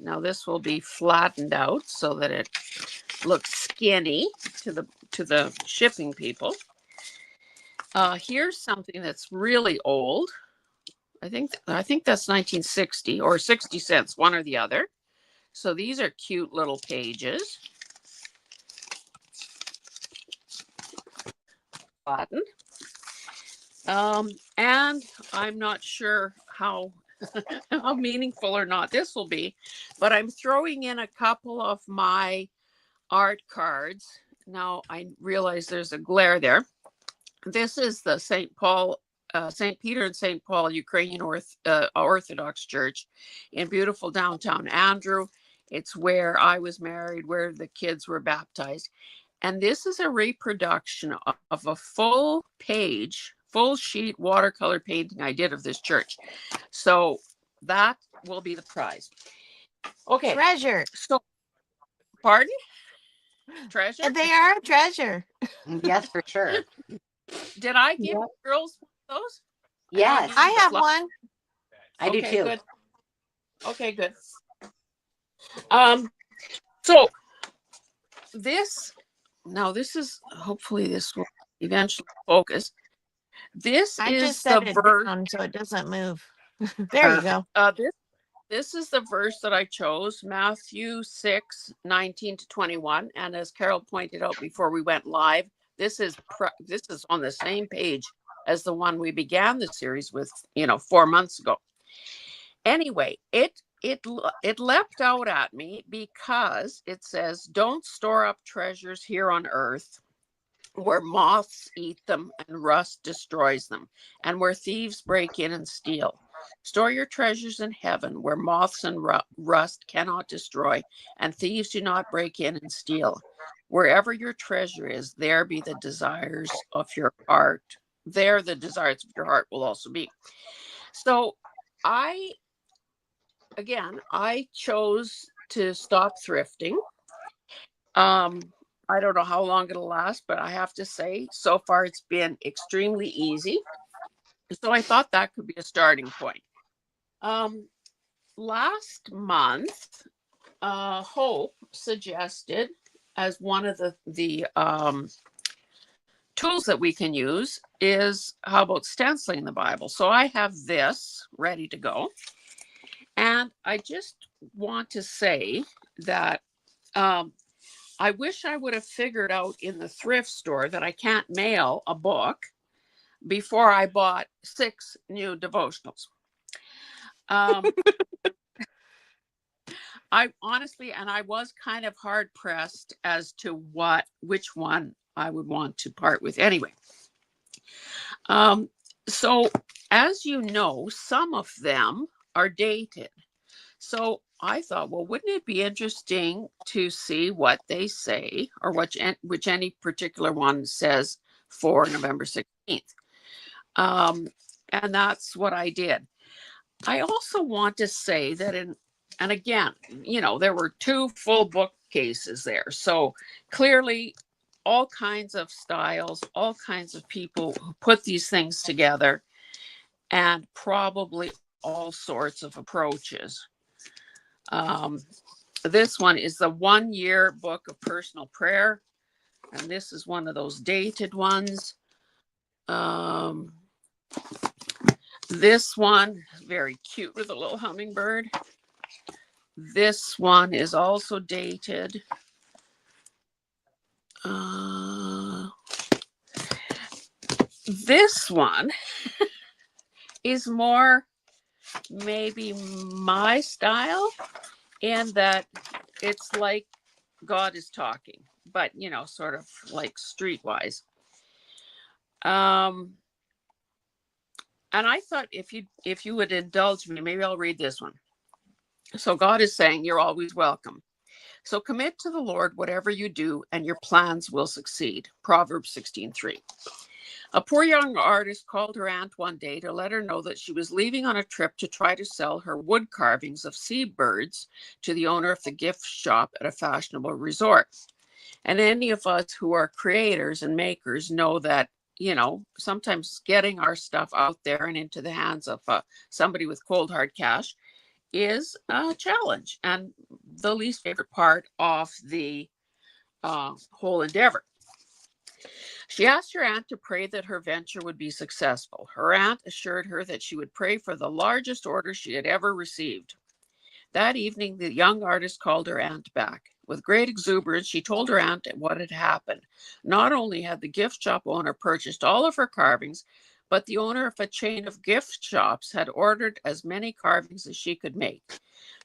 Now this will be flattened out so that it looks skinny to the shipping people. Here's something that's really old. I think that's 1960 or 60 cents, one or the other. So these are cute little pages. Flattened. And I'm not sure how how meaningful or not this will be, but I'm throwing in a couple of my art cards. Now I realize there's a glare there. This is the St. Peter and St. Paul Ukrainian Orthodox Church in beautiful downtown Andrew. It's where I was married, where the kids were baptized. And this is a reproduction of a full sheet watercolor painting I did of this church. So that will be the prize. Okay. Treasure. So, pardon? Treasure? They are a treasure. Yes, for sure. Did I give girls those? Yes. I have one. I do too. Good. Okay, good. So this is, hopefully this will eventually focus. This I is just set the it verse down so it doesn't move. There you go. This is the verse that I chose, Matthew 6:19-21. And as Carol pointed out before we went live, this is on the same page as the one we began the series with, 4 months ago. Anyway, it leapt out at me because it says, "Don't store up treasures here on earth, where moths eat them and rust destroys them, and where thieves break in and steal. Store your treasures in heaven, where moths and rust cannot destroy, and thieves do not break in and steal. Wherever your treasure is, there be the desires of your heart. There the desires of your heart will also be." So I chose to stop thrifting. I don't know how long it'll last, but I have to say, so far it's been extremely easy. So I thought that could be a starting point. Last month, Hope suggested as one of the tools that we can use is, how about stenciling the Bible? So I have this ready to go. And I just want to say that I wish I would have figured out in the thrift store that I can't mail a book before I bought 6 new devotionals. I honestly, and I was kind of hard pressed as to which one I would want to part with. Anyway, so as you know, some of them are dated. So I thought, well, wouldn't it be interesting to see what they say, or which any particular one says for November 16th. And that's what I did. I also want to say that and again, there were 2 full bookcases there. So clearly all kinds of styles, all kinds of people who put these things together, and probably all sorts of approaches. This one is the 1-year book of personal prayer. And this is one of those dated ones. This one, very cute with a little hummingbird. This one is also dated. This one is more maybe my style, in that it's like God is talking, but sort of like streetwise. And I thought if you would indulge me, maybe I'll read this one. So God is saying, you're always welcome. So commit to the Lord whatever you do, and your plans will succeed. Proverbs 16:3. A poor young artist called her aunt one day to let her know that she was leaving on a trip to try to sell her wood carvings of seabirds to the owner of the gift shop at a fashionable resort. And any of us who are creators and makers know that, sometimes getting our stuff out there and into the hands of somebody with cold hard cash is a challenge and the least favorite part of the whole endeavor. She asked her aunt to pray that her venture would be successful. Her aunt assured her that she would pray for the largest order she had ever received. That evening, the young artist called her aunt back. With great exuberance, she told her aunt what had happened. Not only had the gift shop owner purchased all of her carvings, but the owner of a chain of gift shops had ordered as many carvings as she could make.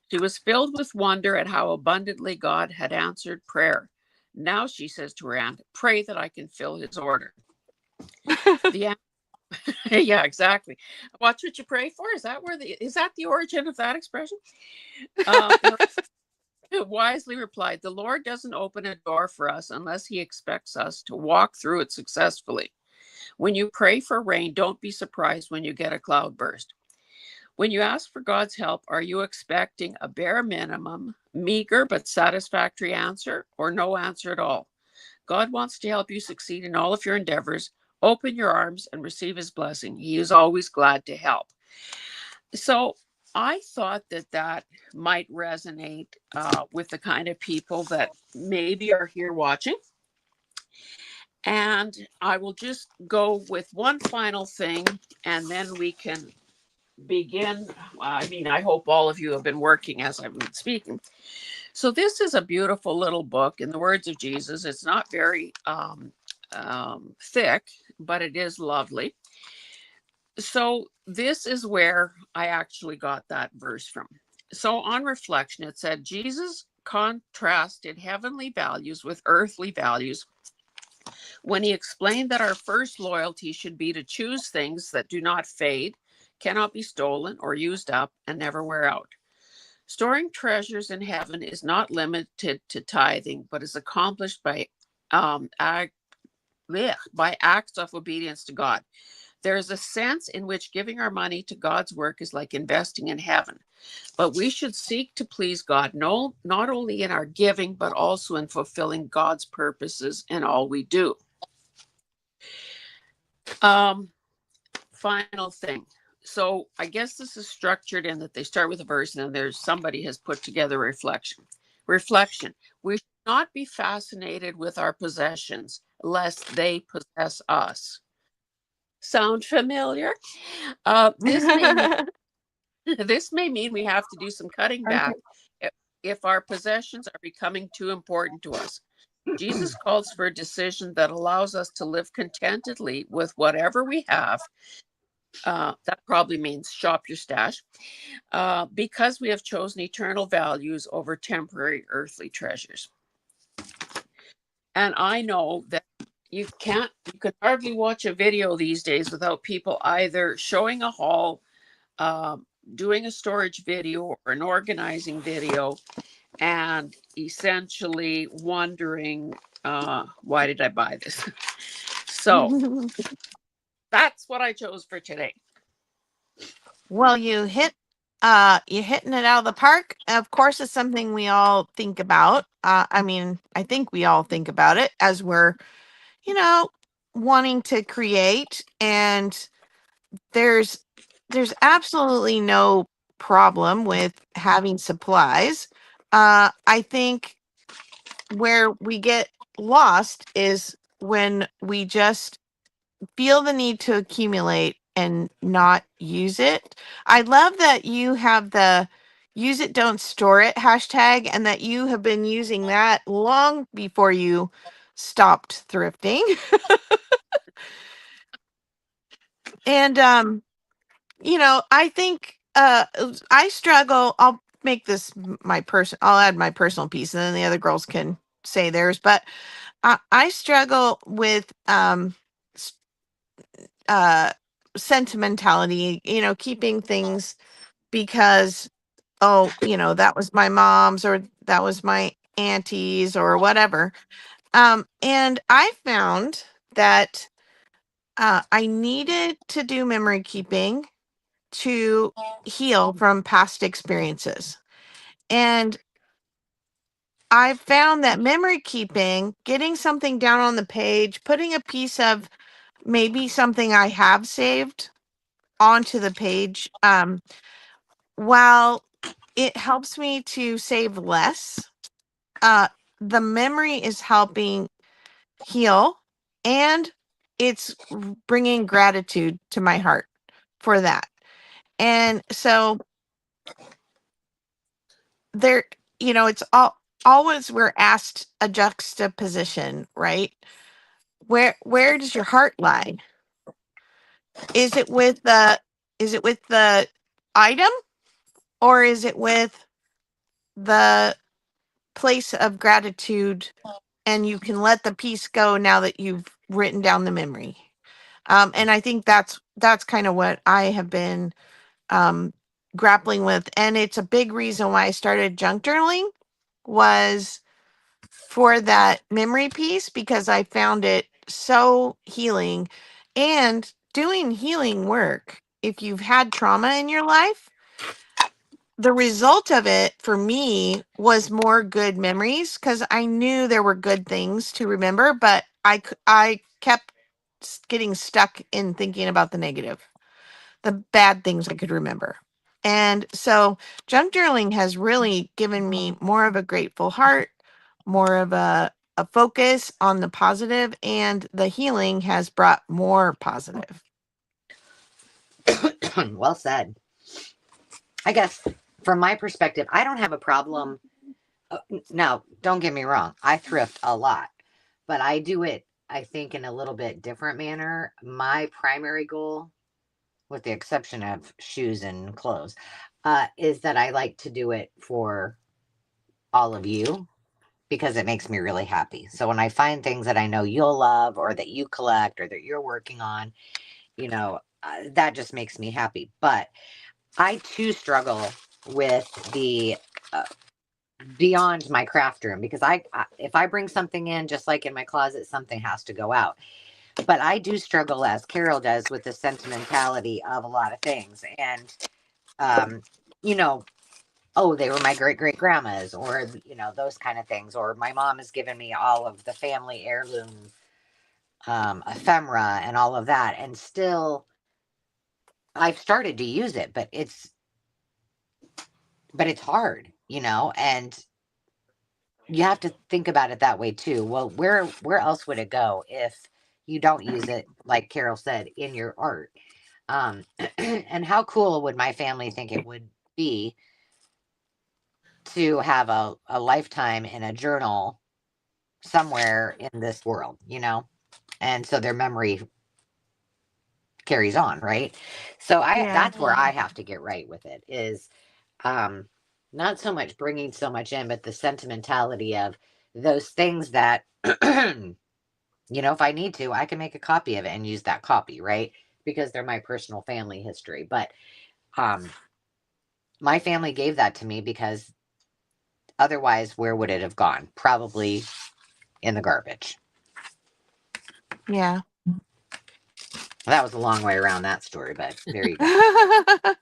She was filled with wonder at how abundantly God had answered prayer. Now, she says to her aunt, pray that I can fill his order. The aunt, yeah, exactly. Watch what you pray for. Is that the origin of that expression? Wisely replied, the Lord doesn't open a door for us unless he expects us to walk through it successfully. When you pray for rain, don't be surprised when you get a cloudburst. When you ask for God's help, are you expecting a bare minimum, meager but satisfactory answer, or no answer at all? God wants to help you succeed in all of your endeavors. Open your arms and receive his blessing. He is always glad to help. So I thought that might resonate with the kind of people that maybe are here watching. And I will just go with one final thing, and then we can begin. I hope all of you have been working as I've been speaking. So this is a beautiful little book. In the words of Jesus, it's not very thick, but it is lovely. So this is where I actually got that verse from. So on reflection, it said, Jesus contrasted heavenly values with earthly values when he explained that our first loyalty should be to choose things that do not fade, cannot be stolen or used up, and never wear out. Storing treasures in heaven is not limited to tithing, but is accomplished by acts of obedience to God. There is a sense in which giving our money to God's work is like investing in heaven. But we should seek to please God, not only in our giving, but also in fulfilling God's purposes in all we do. Final thing. So I guess this is structured in that they start with a verse and then somebody has put together a reflection. We should not be fascinated with our possessions, lest they possess us. Sound familiar? This may mean we have to do some cutting back if our possessions are becoming too important to us. Jesus calls for a decision that allows us to live contentedly with whatever we have. That probably means shop your stash, because we have chosen eternal values over temporary earthly treasures. And I know that you can hardly watch a video these days without people either showing a haul, doing a storage video or an organizing video, and essentially wondering, why did I buy this? So that's what I chose for today. Well, you're hitting it out of the park. Of course, it's something we all think about. I think we all think about it as we're, wanting to create, and there's absolutely no problem with having supplies. I think where we get lost is when we just feel the need to accumulate and not use it. I love that you have the use it, don't store it hashtag, and that you have been using that long before you stopped thrifting. And I think I struggle. I'll make this I'll add my personal piece, and then the other girls can say theirs. But I struggle with sentimentality, keeping things because, that was my mom's or that was my auntie's or whatever. And I found that I needed to do memory keeping to heal from past experiences. And I found that memory keeping, getting something down on the page, putting a piece of maybe something I have saved onto the page, while it helps me to save less. The memory is helping heal, and it's bringing gratitude to my heart for that. And so there, it's always we're asked a juxtaposition, right? Where does your heart lie? Is it with the item, or is it with the place of gratitude, and you can let the piece go now that you've written down the memory? And I think that's kind of what I have been grappling with, and it's a big reason why I started junk journaling, was for that memory piece, because I found it so healing. And doing healing work, if you've had trauma in your life, the result of it for me was more good memories, because I knew there were good things to remember, but I kept getting stuck in thinking about the bad things I could remember. And so junk journaling has really given me more of a grateful heart, more of a focus on the positive, and the healing has brought more positive. Well said. I guess from my perspective, I don't have a problem. Now, don't get me wrong. I thrift a lot, but I do it, I think, in a little bit different manner. My primary goal, with the exception of shoes and clothes, is that I like to do it for all of you because it makes me really happy. So when I find things that I know you'll love, or that you collect, or that you're working on, that just makes me happy. But I too struggle with the beyond my craft room, because if I bring something in, just like in my closet, something has to go out. But I do struggle, as Carol does, with the sentimentality of a lot of things. And, you know, oh, they were my great great grandma's, or, those kind of things. Or my mom has given me all of the family heirloom ephemera and all of that. And still, I've started to use it, but it's hard, and you have to think about it that way too. Well, where else would it go if you don't use it, like Carol said, in your art? And how cool would my family think it would be to have a lifetime in a journal somewhere in this world, and so their memory carries on, right? So Yeah. that's where I have to get right with it, is not so much bringing so much in, but the sentimentality of those things that, if I need to, I can make a copy of it and use that copy, right? Because they're my personal family history. But my family gave that to me, because otherwise, where would it have gone? Probably in the garbage. Yeah. That was a long way around that story, but there you go.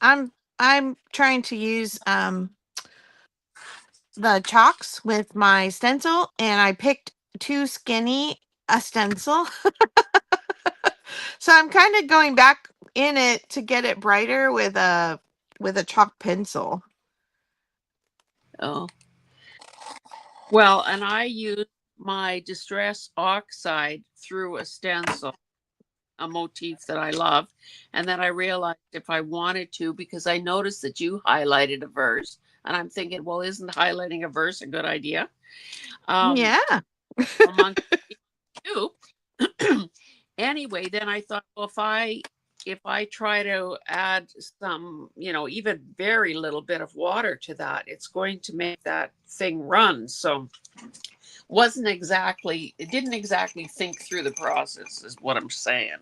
I'm trying to use the chalks with my stencil, and I picked too skinny a stencil. So I'm kind of going back in it to get it brighter with a chalk pencil. Oh. Well, and I used my Distress Oxide through a stencil, a motif that I love. And then I realized if I wanted to, because I noticed that you highlighted a verse, and I'm thinking, well, isn't highlighting a verse a good idea? Yeah. Among you. Anyway, then I thought, well, if I try to add some, even very little bit of water to that, it's going to make that thing run. So it didn't exactly think through the process, is what I'm saying.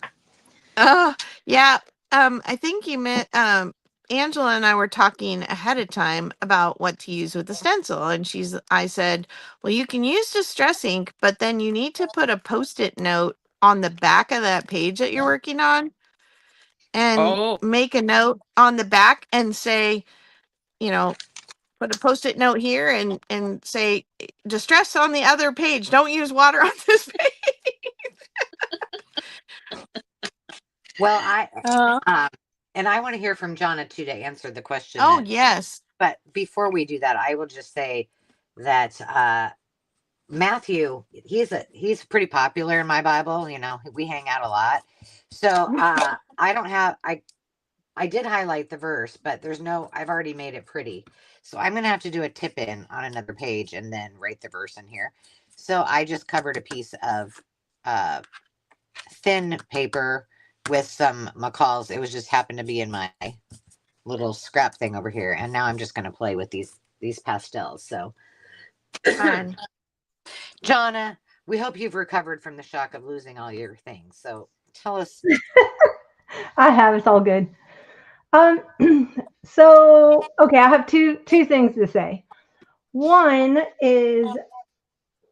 Yeah. I think you meant Angela and I were talking ahead of time about what to use with the stencil, and I said, well, you can use Distress ink, but then you need to put a Post-it note on the back of that page that you're working on, and make a note on the back and say, put a Post-it note here and say, Distress on the other page. Don't use water on this page. Well, And I want to hear from Jonna too to answer the question. Oh, yes. But before we do that, I will just say that Matthew, he's pretty popular in my Bible. You know, we hang out a lot. So I did highlight the verse, but I've already made it pretty. So I'm gonna have to do a tip in on another page and then write the verse in here. So I just covered a piece of uh thin paper with some McCall's. It was just happened to be in my little scrap thing over here. And now I'm just gonna play with these pastels. So Fun. Jonna, we hope you've recovered from the shock of losing all your things. So tell us. I have. It's all good. Um, so okay, I have two things to say. One is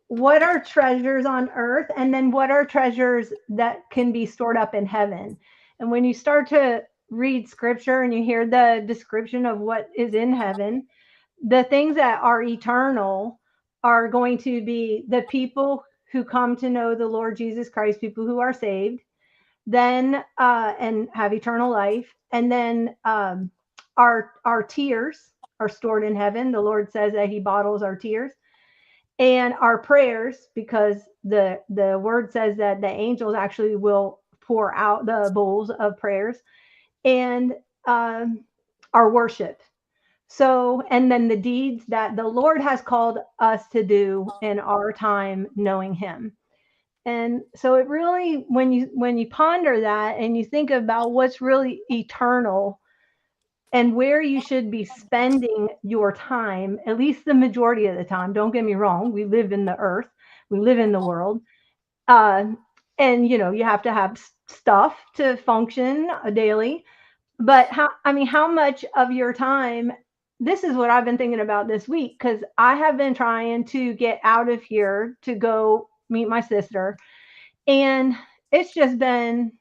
what are treasures on earth, and then what are treasures that can be stored up in heaven. And when you start to read scripture and you hear the description of what is in heaven, the things that are eternal are going to be the people who come to know the Lord Jesus Christ, people who are saved, then and have eternal life, and then our tears are stored in heaven. The Lord says that He bottles our tears, and our prayers, because the word says that the angels actually will pour out the bowls of prayers, and our worship. So, and then the deeds that the Lord has called us to do in our time knowing Him. And so it really, when you ponder that and you think about what's really eternal and where you should be spending your time, at least the majority of the time, don't get me wrong, we live in the earth, we live in the world. Uh, and you have to have stuff to function daily. But how much of your time, this is what I've been thinking about this week, because I have been trying to get out of here to go meet my sister. And it's just been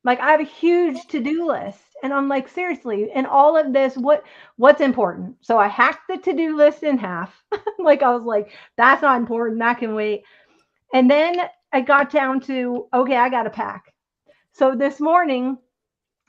like, I have a huge to-do list. And I'm like, seriously, in all of this, what's important? So I hacked the to-do list in half. Like, I was like, that's not important. That can wait. And then I got down to, okay, I got to pack. So this morning,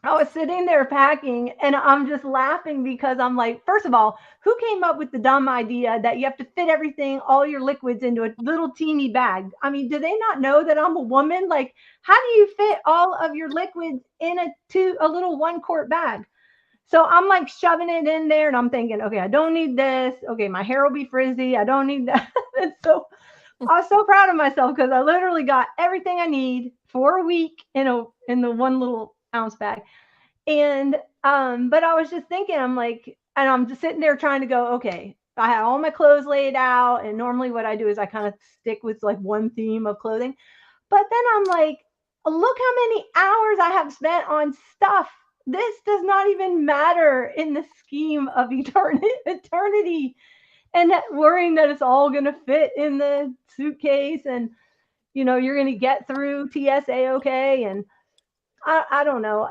I was sitting there packing and I'm just laughing because I'm like, first of all, who came up with the dumb idea that you have to fit everything, all your liquids into a little teeny bag? I mean, do they not know that I'm a woman? Like, how do you fit all of your liquids in a little 1 quart bag? So I'm like shoving it in there and I'm thinking, okay, I don't need this. Okay, my hair will be frizzy. I don't need that. And so I was so proud of myself because I literally got everything I need for a week in the one little ounce bag. And but I was just thinking, I'm like, and I'm just sitting there trying to go, okay, I have all my clothes laid out, and normally what I do is I kind of stick with like one theme of clothing. But then I'm like, look how many hours I have spent on stuff. This does not even matter in the scheme of eternity, and worrying that it's all going to fit in the suitcase, and you're going to get through TSA okay. And I don't know.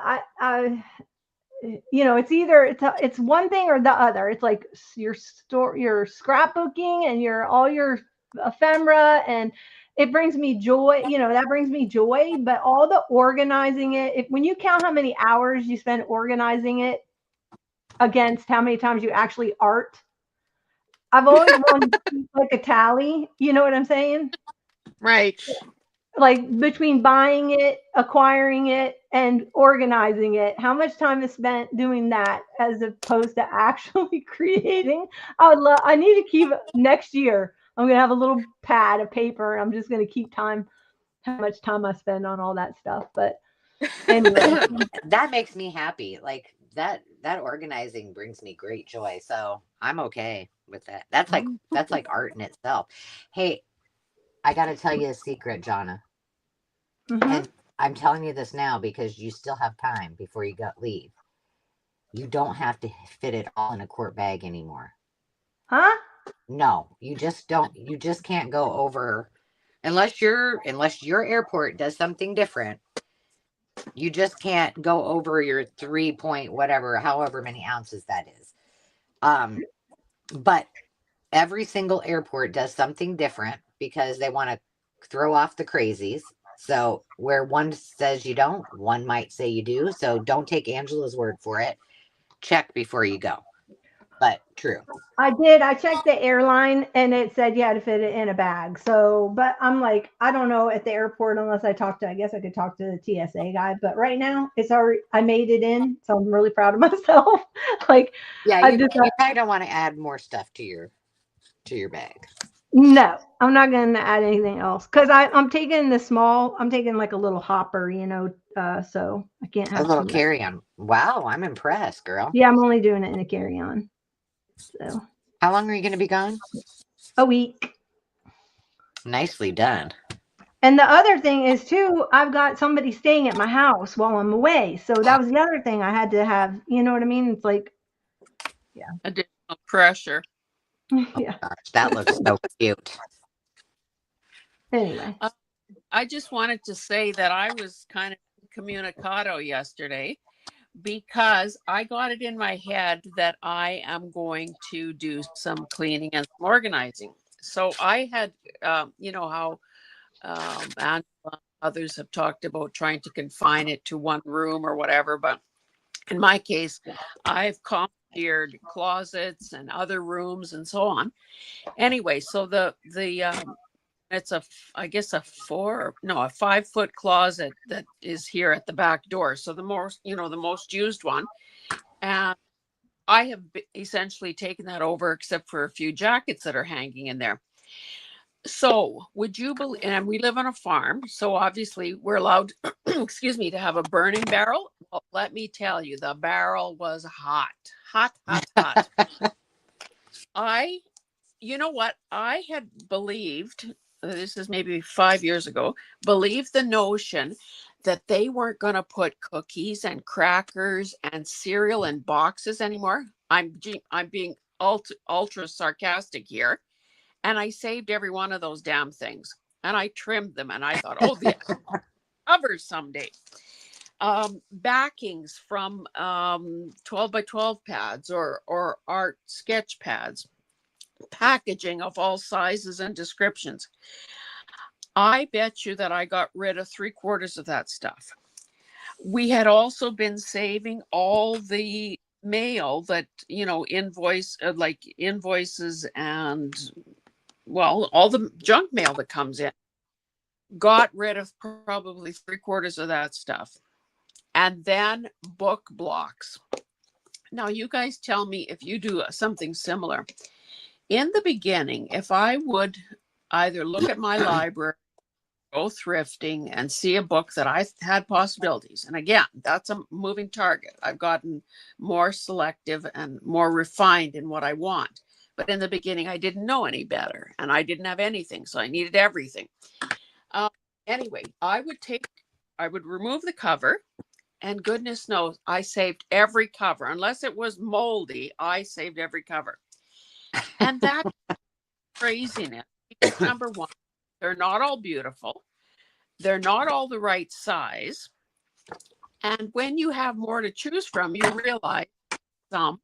It's either it's one thing or the other. It's like your scrapbooking and all your ephemera, and it brings me joy. That brings me joy. But all the organizing it, when you count how many hours you spend organizing it against how many times you actually art, I've always wanted to keep like a tally. You know what I'm saying? Right. Like between buying it, acquiring it, and organizing it, how much time is spent doing that as opposed to actually creating? I need to keep next year. I'm going to have a little pad of paper. And I'm just going to keep how much time I spend on all that stuff. But anyway, That makes me happy. Like that organizing brings me great joy. So I'm okay with that. That's like art in itself. Hey, I got to tell you a secret, Jonna. mm-hmm. And I'm telling you this now because you still have time before you leave. You don't have to fit it all in a quart bag anymore. Huh? No, you just don't. You just can't go over unless your airport does something different. You just can't go over your 3 point whatever, however many ounces that is. But every single airport does something different because they want to throw off the crazies. So where one says you don't, one might say you do. So don't take Angela's word for it. Check before you go. But true. I did. I checked the airline and it said you had to fit it in a bag. So, but I'm like, I don't know at the airport unless I talk to, I guess I could talk to the TSA guy. But right now it's already, I made it in. So I'm really proud of myself. Like, Yeah, I you, just, you probably don't want to add more stuff to your bag. no, I'm not going to add anything else because I'm taking the small, I'm taking like a little hopper, so I can't A have little too much. carry-on. Wow, I'm impressed, girl. Yeah, I'm only doing it in a carry-on. So How long are you going to be gone? a week. Nicely done. And the other thing is too, I've got somebody staying at my house while I'm away. So that was the other thing I had to have, you know what I mean? It's like, Additional pressure. yeah. Gosh, that looks so cute. Anyway. I just wanted to say that I was kind of incommunicado yesterday because I got it in my head that I am going to do some cleaning and some organizing. So I had, you know how and others have talked about trying to confine it to one room or whatever, but in my case, I've commandeered closets and other rooms and so on. Anyway, so the it's I guess a 5-foot closet that is here at the back door. So the most used one. And I have essentially taken that over except for a few jackets that are hanging in there. So would you believe, and we live on a farm, so obviously we're allowed, excuse me, to have a burning barrel. Well, let me tell you, the barrel was hot, hot, hot, hot. You know what? I had believed, this is maybe 5 years ago, believed the notion that they weren't going to put cookies and crackers and cereal in boxes anymore. I'm being ultra sarcastic here. And I saved every one of those damn things. And I trimmed them. And I thought, oh, the covers someday. Backings from 12 by 12 pads or art sketch pads. Packaging of all sizes and descriptions. I bet you that I got rid of 3/4 of that stuff. We had also been saving all the mail that, invoices and, well, all the junk mail that comes in. Got rid of probably 3/4 of that stuff. And then book blocks. Now, you guys tell me if you do something similar. In the beginning, if I would either look at my library, go thrifting and see a book that I had possibilities. And again, that's a moving target. I've gotten more selective and more refined in what I want. But in the beginning, I didn't know any better and I didn't have anything. So I needed everything. Anyway, I would remove the cover, and goodness knows I saved every cover. Unless it was moldy, I saved every cover. And that's craziness. Because number one, they're not all beautiful. They're not all the right size. And when you have more to choose from, you realize some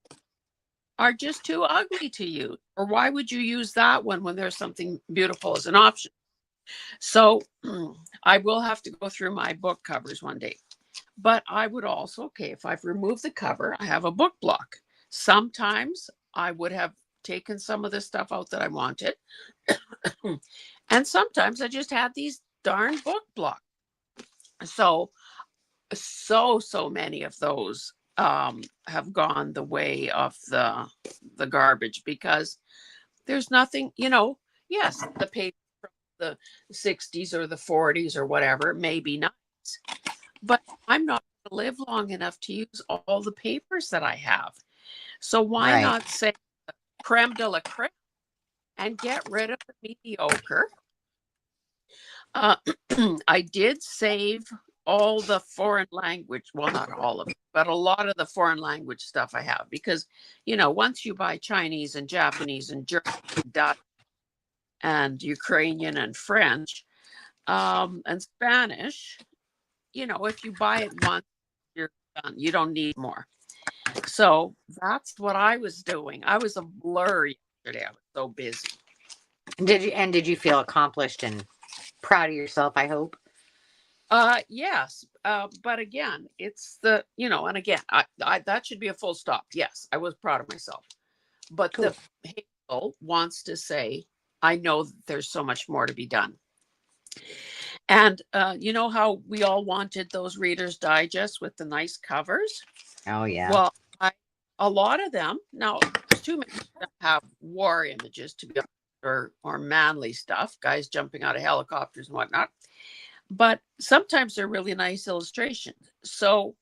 are just too ugly to use. Or why would you use that one when there's something beautiful as an option? So I will have to go through my book covers one day. But I would also, if I've removed the cover, I have a book block. Sometimes I would have taken some of the stuff out that I wanted. And sometimes I just had these darn book blocks. So many of those have gone the way of the garbage because there's nothing, yes, the paper from the 60s or the 40s or whatever may be nice, but I'm not going to live long enough to use all the papers that I have. So why not say creme de la creme and get rid of the mediocre? I did save all the foreign language, well, not all of it, but a lot of the foreign language stuff I have because, once you buy Chinese and Japanese and German and Dutch and Ukrainian and French and Spanish, if you buy it once, you're done. You don't need more. So that's what I was doing. I was a blur yesterday. I was so busy. Did you feel accomplished and proud of yourself, I hope? Yes. But again, it's the, and again, I that should be a full stop. Yes, I was proud of myself. But Cool. the Hazel wants to say, I know that there's so much more to be done. And you know how we all wanted those Reader's Digest with the nice covers? Oh yeah. Well, a lot of them, now, too many of them have war images, to be honest, or manly stuff, guys jumping out of helicopters and whatnot. But sometimes they're really nice illustrations. So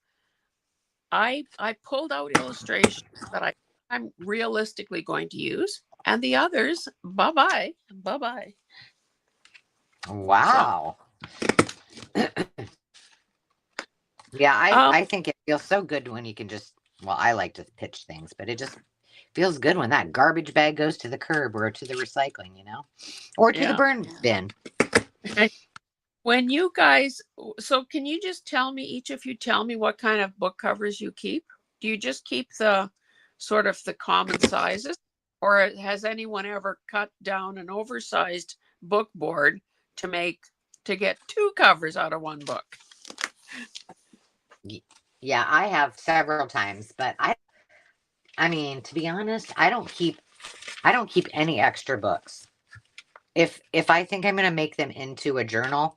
I pulled out illustrations that I'm realistically going to use, and the others, bye bye. Wow. Yeah, I think it feels so good when you can just, well, I like to pitch things, but it just feels good when that garbage bag goes to the curb or to the recycling, or to the Yeah. burn bin. When you guys, so can you just tell me, each of you tell me what kind of book covers you keep? Do you just keep the sort of the common sizes, or has anyone ever cut down an oversized book board to get two covers out of one book? Yeah, I have several times, but I mean, to be honest, I don't keep any extra books. If I think I'm going to make them into a journal,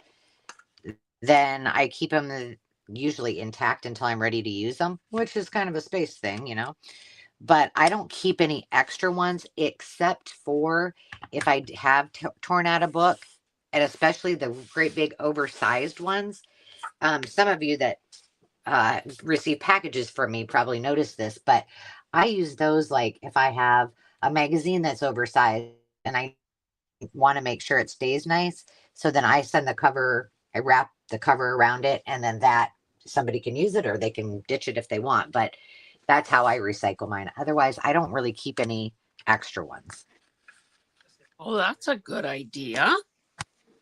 then I keep them usually intact until I'm ready to use them, which is kind of a space thing, But I don't keep any extra ones except for if I have torn out a book, and especially the great big oversized ones. Some of you that receive packages from me probably notice this, but I use those like if I have a magazine that's oversized and I want to make sure it stays nice. So then I wrap the cover around it, and then that somebody can use it or they can ditch it if they want. But that's how I recycle mine. Otherwise, I don't really keep any extra ones. Oh, that's a good idea.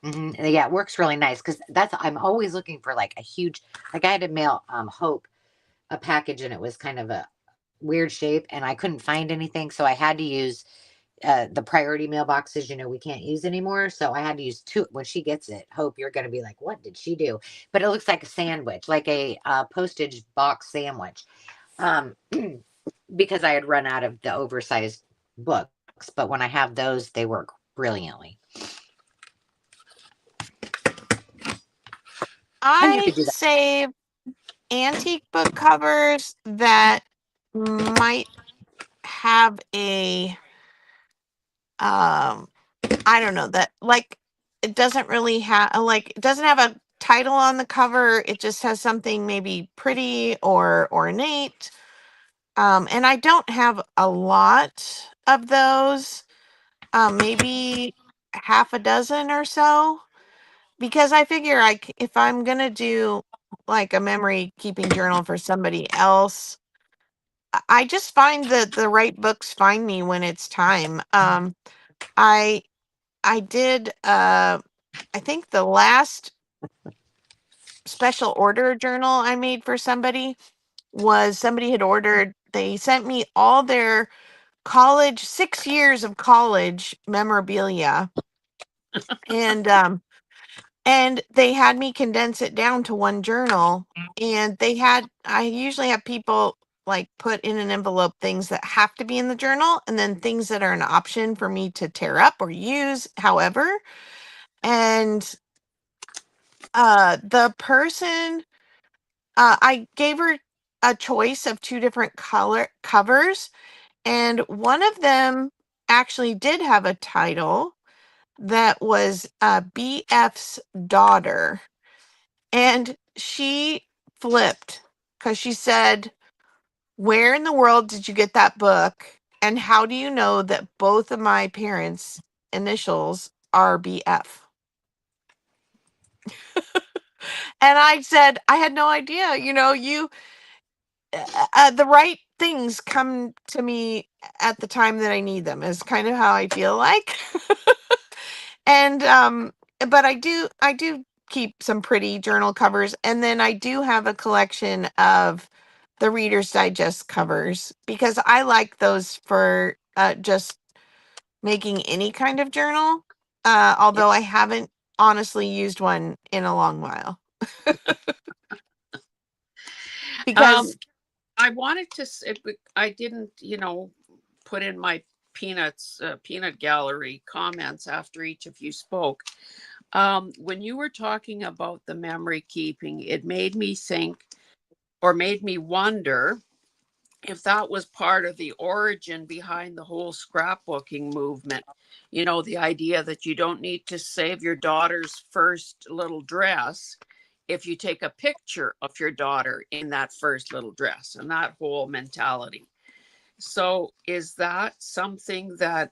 Yeah, it works really nice because I'm always looking for like a huge, like I had to mail Hope a package and it was kind of a weird shape and I couldn't find anything. So I had to use the priority mailboxes, we can't use anymore. So I had to use two. When she gets it, Hope, you're going to be like, what did she do? But it looks like a sandwich, like a postage box sandwich. Because I had run out of the oversized books. But when I have those, they work brilliantly. I save antique book covers that might have a I don't know, that like it doesn't really have it doesn't have a title on the cover. It just has something maybe pretty or ornate. And I don't have a lot of those. Maybe half a dozen or so, because I figure if I'm gonna do like a memory keeping journal for somebody else, I just find that the right books find me when it's time. I did I think the last special order journal I made for somebody was somebody had ordered, they sent me all their 6 years of college memorabilia. And they had me condense it down to one journal. And I usually have people like put in an envelope things that have to be in the journal and then things that are an option for me to tear up or use however. And the person, I gave her a choice of two different color covers, and one of them actually did have a title that was BF's daughter. And she flipped because she said, "Where in the world did you get that book? And how do you know that both of my parents' initials are BF?" And I said, "I had no idea. The right things come to me at the time that I need them," is kind of how I feel like. And but I do keep some pretty journal covers, and then I do have a collection of the Reader's Digest covers because I like those for just making any kind of journal. Although I haven't honestly used one in a long while. Because I wanted to, I didn't, put in my peanut gallery comments after each of you spoke. When you were talking about the memory keeping, it made me think, or made me wonder, if that was part of the origin behind the whole scrapbooking movement. The idea that you don't need to save your daughter's first little dress if you take a picture of your daughter in that first little dress, and that whole mentality. So is that something that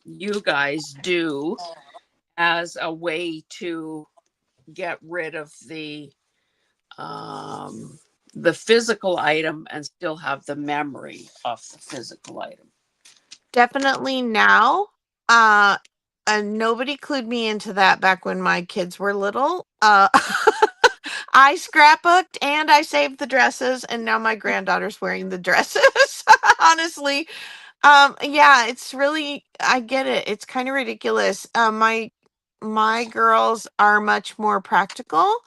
you guys do as a way to get rid of the physical item and still have the memory of the physical item? definitely now. Nobody clued me into that back when my kids were little. I scrapbooked and I saved the dresses, and now my granddaughter's wearing the dresses. Honestly, yeah, it's really, I get it. It's kind of ridiculous. My girls are much more practical.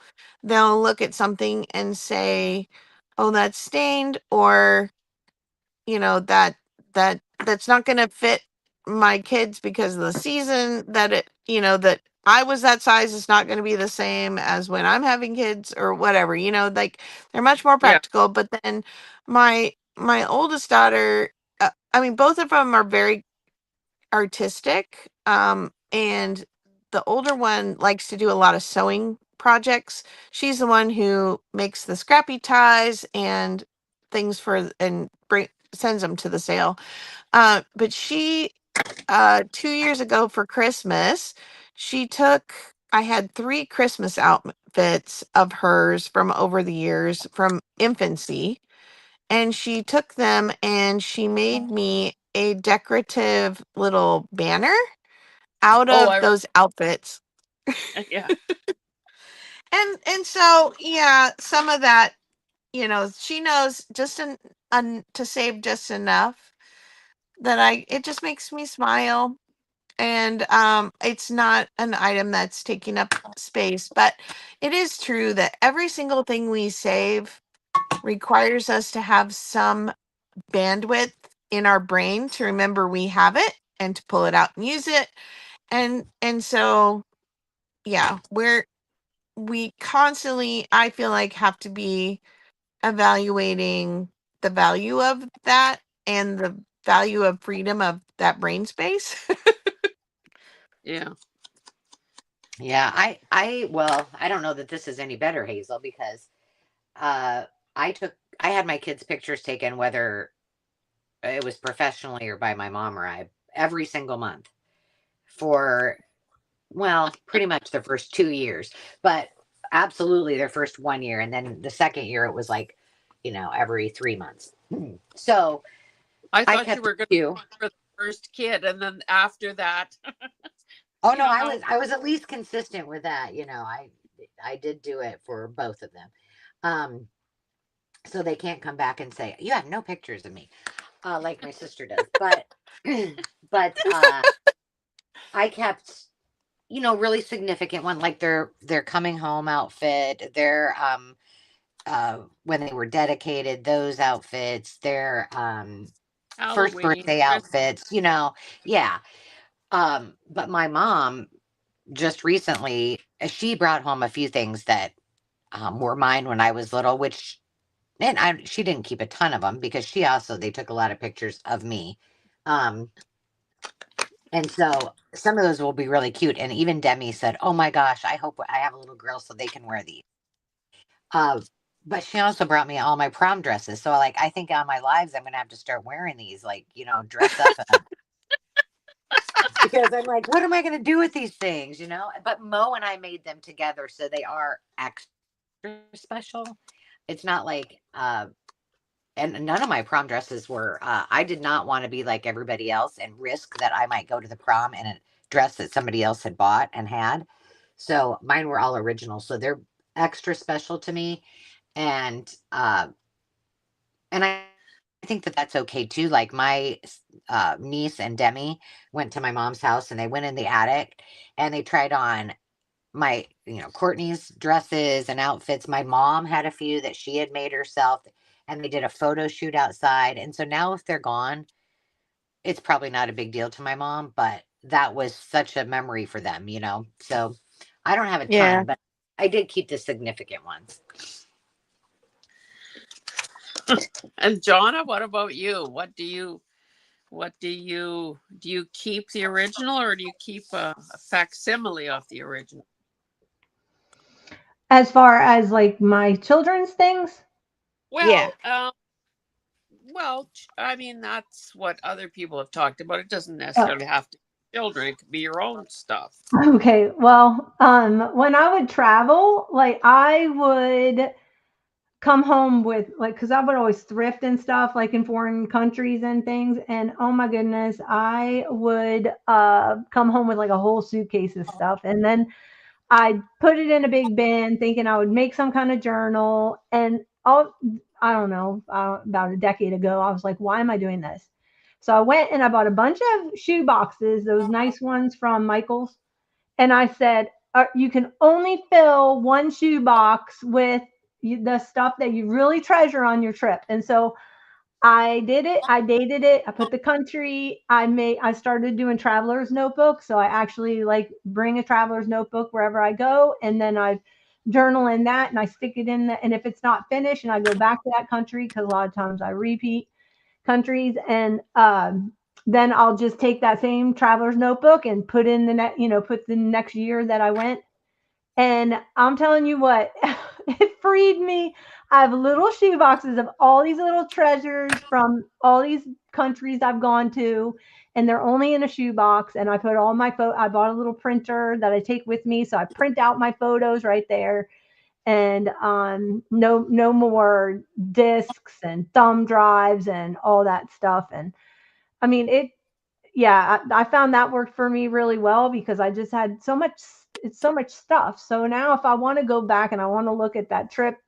They'll look at something and say, "Oh, that's stained," or that's not going to fit my kids because of the season that that I was that size is not going to be the same as when I'm having kids or whatever. Like they're much more Yeah. practical. But then my oldest daughter, I mean, both of them are very artistic. And the older one likes to do a lot of sewing projects. She's the one who makes the scrappy ties and things and sends them to the sale. But she, 2 years ago for Christmas, I had 3 Christmas outfits of hers from over the years from infancy. And she took them and she made me a decorative little banner out Oh, of those outfits. yeah. And so, yeah, some of that, she knows just to save just enough that it just makes me smile. And it's not an item that's taking up space, but it is true that every single thing we save requires us to have some bandwidth in our brain to remember we have it and to pull it out and use it. And so, yeah, we constantly, I feel like, have to be evaluating the value of that and the value of freedom of that brain space. Yeah. Yeah, well, I don't know that this is any better, Hazel, because I had my kids' pictures taken, whether it was professionally or by my mom or I, every single month for, well, pretty much the first 2 years, but absolutely their first 1 year. And then the second year, it was like, every 3 months. So I I thought you kept were going you. to for the first kid, and then after that. Oh You no, know I how was at least consistent with that. I did do it for both of them. Um, so they can't come back and say, you have no pictures of me, like my sister does. But but I kept, really significant one, like their coming home outfit, their when they were dedicated, those outfits, their first Halloween, birthday Christmas. outfits, yeah. But my mom just recently, she brought home a few things that were mine when I was little, she didn't keep a ton of them because they took a lot of pictures of me. Um, and so some of those will be really cute. And even Demi said, "Oh my gosh, I hope I have a little girl so they can wear these." Uh, but she also brought me all my prom dresses. So like, I think on my lives, I'm going to have to start wearing these, like, dress up in them. Because I'm like, what am I going to do with these things? But Mo and I made them together. So they are extra special. It's not like, and none of my prom dresses were, I did not want to be like everybody else and risk that I might go to the prom in a dress that somebody else had bought and had. So mine were all original. So they're extra special to me. And, I think that that's okay too. Like my niece and Demi went to my mom's house and they went in the attic and they tried on my, Courtney's dresses and outfits. My mom had a few that she had made herself, and they did a photo shoot outside. And so now, if they're gone, it's probably not a big deal to my mom, but that was such a memory for them. So I don't have a Yeah. ton, but I did keep the significant ones. And Jonna, what about you? Do you keep the original, or do you keep a facsimile of the original? As far as like my children's things, Yeah. Well, I mean, that's what other people have talked about. It doesn't oh, necessarily have to be children. It could be your own stuff. okay. Well, when I would travel, like I would come home with like, because I would always thrift and stuff like in foreign countries and things, and oh my goodness, I would come home with like a whole suitcase of stuff, and then I'd put it in a big bin thinking I would make some kind of journal. And I don't know, about a decade ago, I was like, why am I doing this? So I went and I bought a bunch of shoe boxes, those nice ones from Michael's. And I said, you can only fill one shoe box with the stuff that you really treasure on your trip. And so I did it. I dated it. I put the country. I started doing traveler's notebook. So I actually like bring a traveler's notebook wherever I go. And then I journal in that and I stick it in the, and if it's not finished and I go back to that country, because a lot of times I repeat countries, and then I'll just take that same traveler's notebook and put in the put the next year that I went. And I'm telling you what, it freed me. I have little shoe boxes of all these little treasures from all these countries I've gone to, and they're only in a shoe box. And I put all my I bought a little printer that I take with me, so I print out my photos right there. And no more discs and thumb drives and all that stuff. And I mean, yeah, I found that worked for me really well because I just had so much stuff. So now if I want to go back and I want to look at that trip,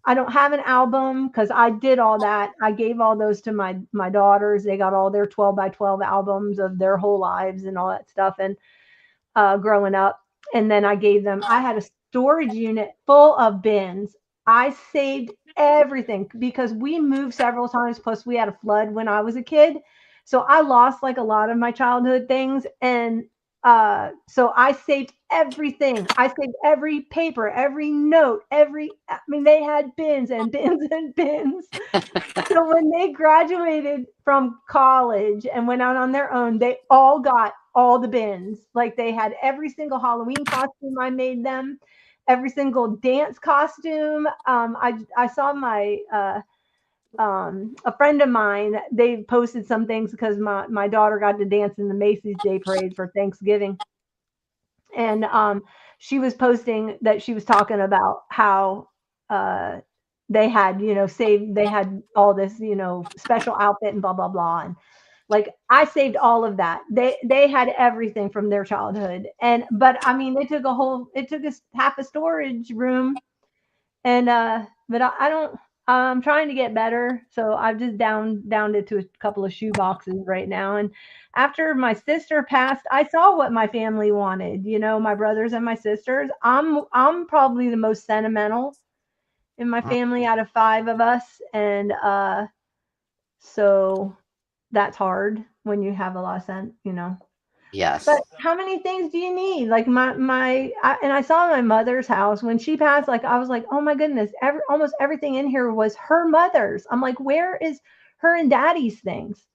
I don't have an album because I did all that. I gave all those to my daughters. They got all their 12 by 12 albums of their whole lives and all that stuff, and growing up. And then I had a storage unit full of bins. I saved everything because we moved several times. Plus, we had a flood when I was a kid. So I lost like a lot of my childhood things. And so I saved everything. I saved every paper, every note, I mean, they had bins and bins and bins. So when they graduated from college and went out on their own, they all got all the bins. Like they had every single Halloween costume I made them, every single dance costume. I saw my a friend of mine. They posted some things because my daughter got to dance in the Macy's Day Parade for Thanksgiving, and she was posting that she was talking about how they had, saved, they had all this, special outfit and blah, blah, blah. And like, I saved all of that. They had everything from their childhood. But I mean, it took us half a storage room. And, but I don't, I'm trying to get better. So I've just downed it to a couple of shoe boxes right now. And after my sister passed, I saw what my family wanted, my brothers and my sisters. I'm probably the most sentimental in my family out of 5 of us. And so that's hard when you have a lot of Yes. But how many things do you need? Like I saw my mother's house when she passed. Like I was like, oh my goodness, almost everything in here was her mother's. I'm like, where is her and daddy's things?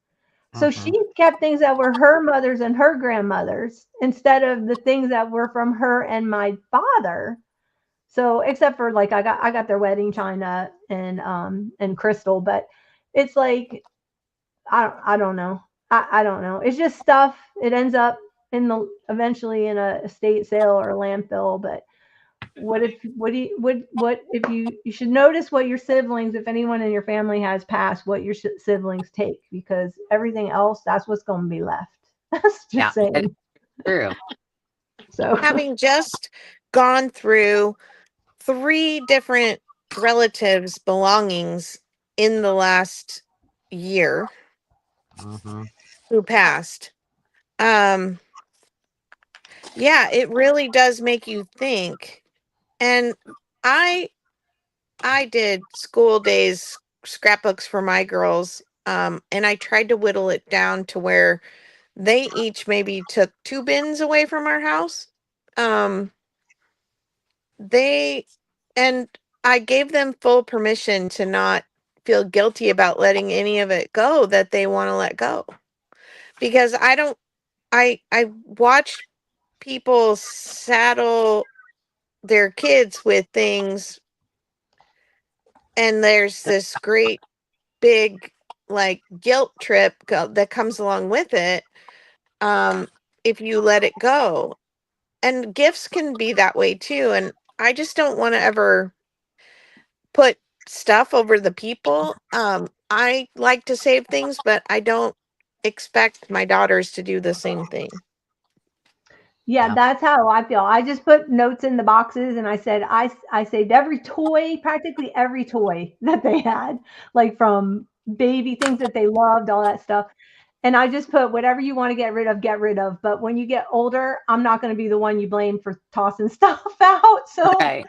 So she kept things that were her mother's and her grandmother's instead of the things that were from her and my father. So except for like I got their wedding china and crystal, but it's like I don't know. I don't know. It's just stuff. It ends up eventually in a estate sale or a landfill. But what if you should notice what your siblings, if anyone in your family has passed, what your siblings take, because everything else, that's what's going to be left. That's just saying. True. So having just gone through 3 different relatives' belongings in the last year who passed, Yeah, it really does make you think. And I did school days scrapbooks for my girls, and I tried to whittle it down to where they each maybe took 2 bins away from our house. Um, they and I gave them full permission to not feel guilty about letting any of it go that they want to let go. Because I watch people saddle their kids with things, and there's this great big like guilt trip that comes along with it, if you let it go. And gifts can be that way too, and I just don't want to ever put stuff over the people. I like to save things, but I don't expect my daughters to do the same thing. Yeah, Yeah. that's how I feel. I just put notes in the boxes and I said I saved every toy, practically every toy that they had, like from baby things that they loved, all that stuff. And I just put whatever you want to get rid of, get rid of. But when you get older, I'm not going to be the one you blame for tossing stuff out. Right.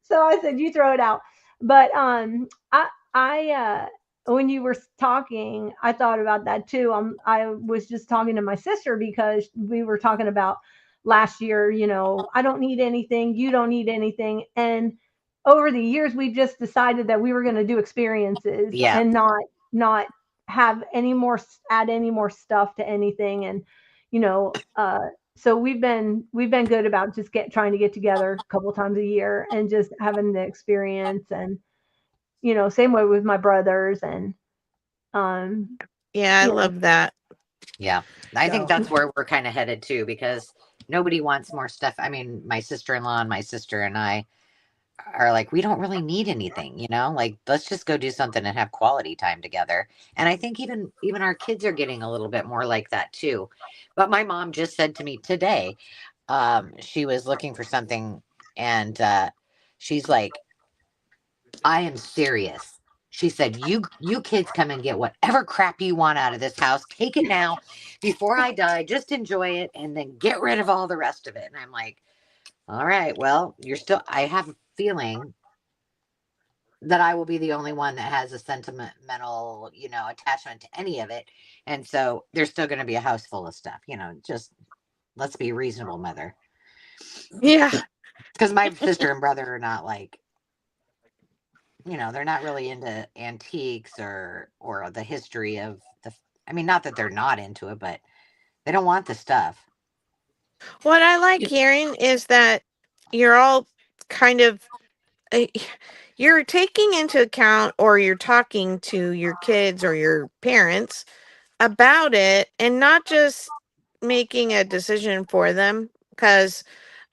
So I said you throw it out. But I when you were talking, I thought about that too. I was just talking to my sister because we were talking about last year, I don't need anything, you don't need anything. And over the years we've just decided that we were going to do experiences Yeah. and not have any more, add any more stuff to anything. And you know, so we've been good about just trying to get together a couple times a year and just having the experience. And same way with my brothers. And um Yeah, I you know love that. Yeah. I think so that's where we're kind of headed too, because nobody wants more stuff. I mean, my sister-in-law and my sister and I are like, we don't really need anything, like let's just go do something and have quality time together. And I think even our kids are getting a little bit more like that too. But my mom just said to me today, she was looking for something, and she's like, I am serious. She said, you kids come and get whatever crap you want out of this house. Take it now before I die. Just enjoy it and then get rid of all the rest of it. And I'm like, all right, well, I have a feeling that I will be the only one that has a sentimental, attachment to any of it. And so there's still going to be a house full of stuff, just let's be reasonable, mother. Yeah. Because my sister and brother are not like, they're not really into antiques or the history of I mean, not that they're not into it, but they don't want the stuff. What I like hearing is that you're all kind of uh, you're taking into account, or you're talking to your kids or your parents about it, and not just making a decision for them. Because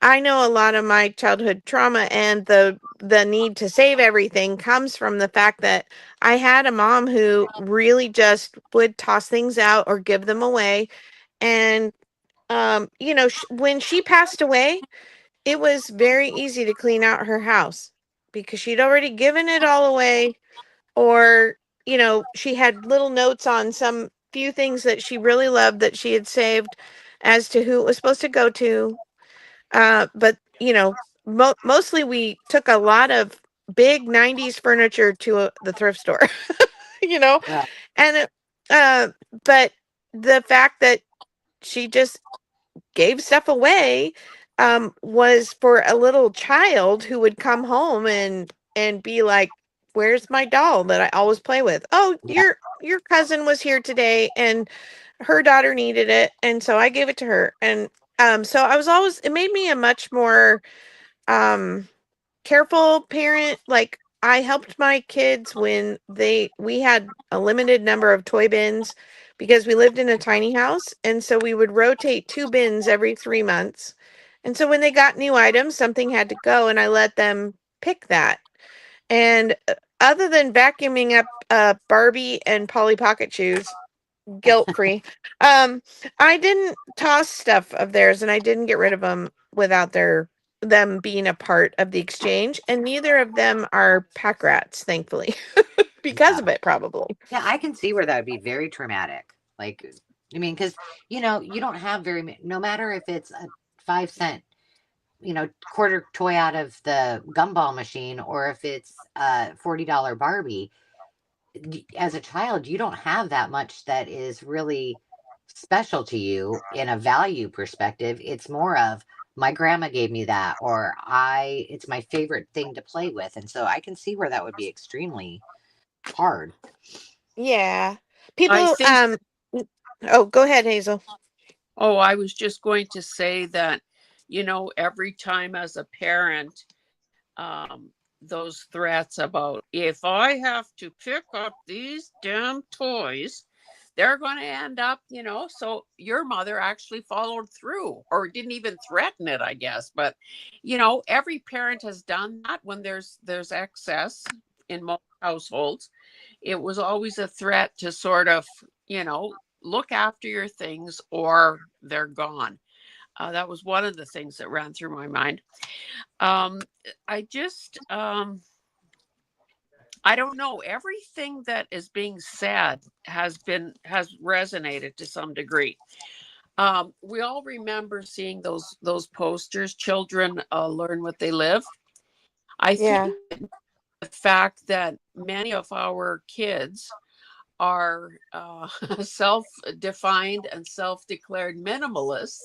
I know a lot of my childhood trauma and the need to save everything comes from the fact that I had a mom who really just would toss things out or give them away. And when she passed away, it was very easy to clean out her house because she'd already given it all away, or she had little notes on some few things that she really loved that she had saved as to who it was supposed to go to. But mostly we took a lot of big 90s furniture to the thrift store. you know Yeah. and but the fact that she just gave stuff away, was for a little child who would come home and be like, "Where's my doll that I always play with? Oh, Yeah. your cousin was here today and her daughter needed it, and so I gave it to her." And so it made me a much more um careful parent. Like, I helped my kids when we had a limited number of toy bins because we lived in a tiny house, and so we would rotate 2 bins every 3 months. And so when they got new items, something had to go, and I let them pick that. And other than vacuuming up Barbie and Polly Pocket shoes, guilt free, I didn't toss stuff of theirs, and I didn't get rid of them without them being a part of the exchange. And neither of them are pack rats, thankfully, because Yeah. of it, probably. Yeah, I can see where that would be very traumatic. Like, I mean, because you don't have no matter if it's a 5-cent, quarter toy out of the gumball machine, or if it's a $40 Barbie, as a child, you don't have that much that is really special to you in a value perspective. It's more of my grandma gave me that, or it's my favorite thing to play with. And so I can see where that would be extremely hard. Yeah. I People, think, oh, go ahead, Hazel. oh, I was just going to say that, every time as a parent, those threats about if I have to pick up these damn toys, they're going to end up, so your mother actually followed through or didn't even threaten it, I guess. But, every parent has done that when there's excess in most households. It was always a threat to sort of, look after your things or they're gone. That was one of the things that ran through my mind. I just, I don't know. Everything that is being said has resonated to some degree. We all remember seeing those posters, "Children learn what they live." I Yeah. think the fact that many of our kids are self-defined and self-declared minimalists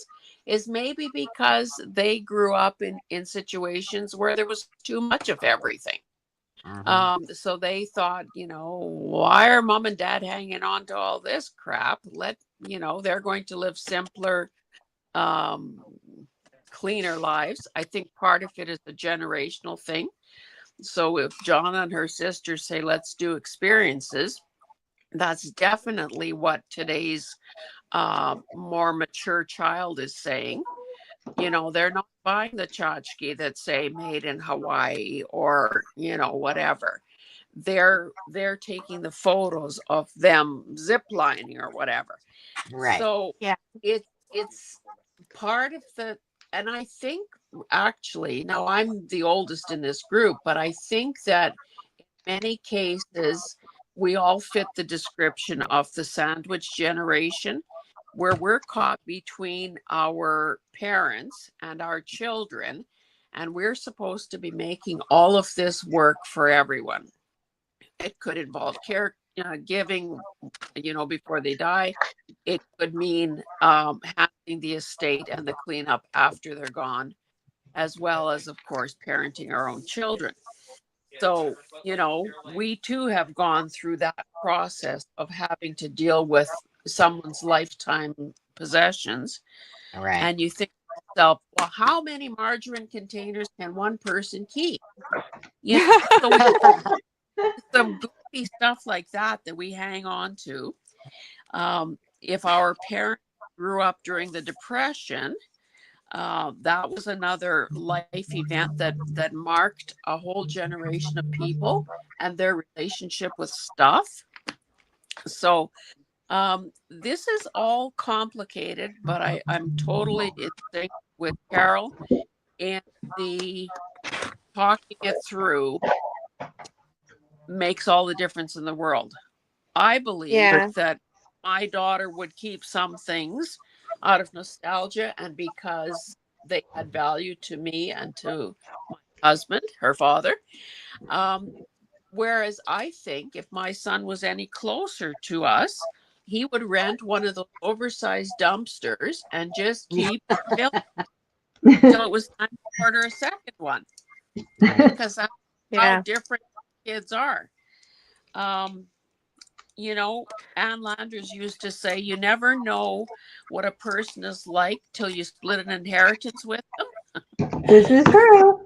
is maybe because they grew up in situations where there was too much of everything. So they thought, why are mom and dad hanging on to all this crap? They're going to live simpler, cleaner lives. I think part of it is a generational thing. So if John and her sisters say, let's do experiences, that's definitely what today's more mature child is saying. They're not buying the tchotchke that say made in Hawaii or, whatever. They're taking the photos of them ziplining or whatever. Right. So Yeah. it's part of and I think actually, now I'm the oldest in this group, but I think that in many cases, we all fit the description of the sandwich generation, where we're caught between our parents and our children, and we're supposed to be making all of this work for everyone. It could involve caregiving, before they die. It could mean handling the estate and the cleanup after they're gone, as well as, of course, parenting our own children. So, we too have gone through that process of having to deal with someone's lifetime possessions. Right. And you think to yourself, well, how many margarine containers can one person keep? So some goofy stuff like that we hang on to. If our parents grew up during the Depression, that was another life event that marked a whole generation of people and their relationship with stuff. So this is all complicated, but I'm totally in sync with Carol, and the talking it through makes all the difference in the world. I believe that my daughter would keep some things out of nostalgia and because they had value to me and to my husband, her father. Whereas I think if my son was any closer to us, he would rent one of those oversized dumpsters and just keep filling until it was time to order a second one, because that's how different kids are. Ann Landers used to say, you never know what a person is like till you split an inheritance with them. This is true.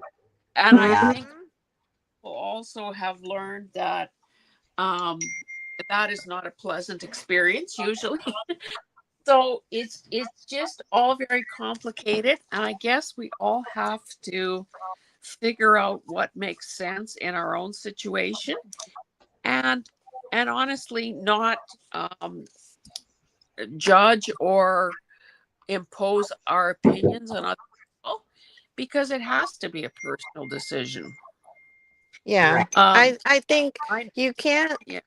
And I think people also have learned that that is not a pleasant experience usually. So it's just all very complicated. And I guess we all have to figure out what makes sense in our own situation. And honestly, not judge or impose our opinions on other people, because it has to be a personal decision. Yeah. I think you can't. Yeah.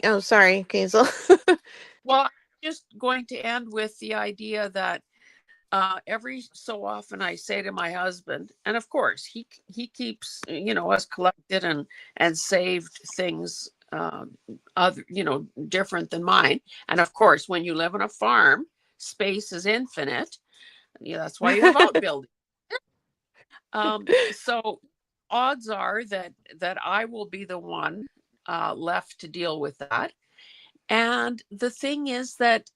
Oh, sorry, Hazel. Well, I'm just going to end with the idea that every so often I say to my husband, and of course he keeps, us collected and saved things, other, different than mine. And of course, when you live on a farm, space is infinite. Yeah, that's why you have outbuildings. So odds are that I will be the one left to deal with that. And the thing is that,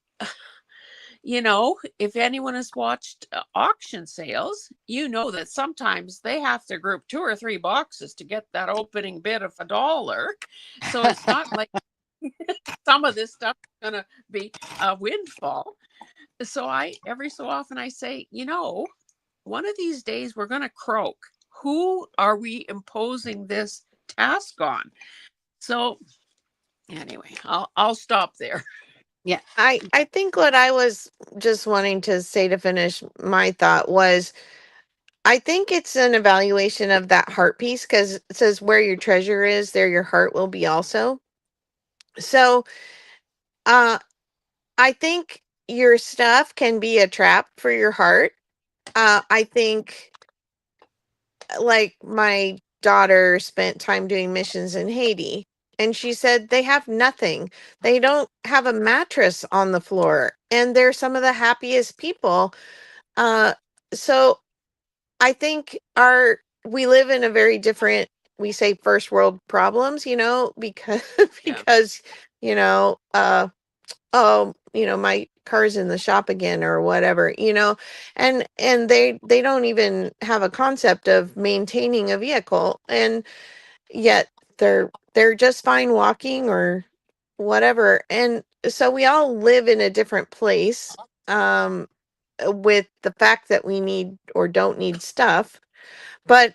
if anyone has watched auction sales, that sometimes they have to group 2 or 3 boxes to get that opening bid of $1. So it's not like some of this stuff is going to be a windfall. So every so often I say, one of these days we're going to croak. Who are we imposing this task on? So anyway, I'll stop there. Yeah. I think what I was just wanting to say to finish my thought was, I think it's an evaluation of that heart piece, because it says where your treasure is, there your heart will be also. So I think your stuff can be a trap for your heart. I think, like, my daughter spent time doing missions in Haiti, and she said they have nothing. They don't have a mattress on the floor, and they're some of the happiest people. So I think we live in a very different, we say first world problems, because Yeah. because my car's in the shop again or whatever, and they don't even have a concept of maintaining a vehicle, and yet they're just fine walking or whatever. And so we all live in a different place, with the fact that we need or don't need stuff. But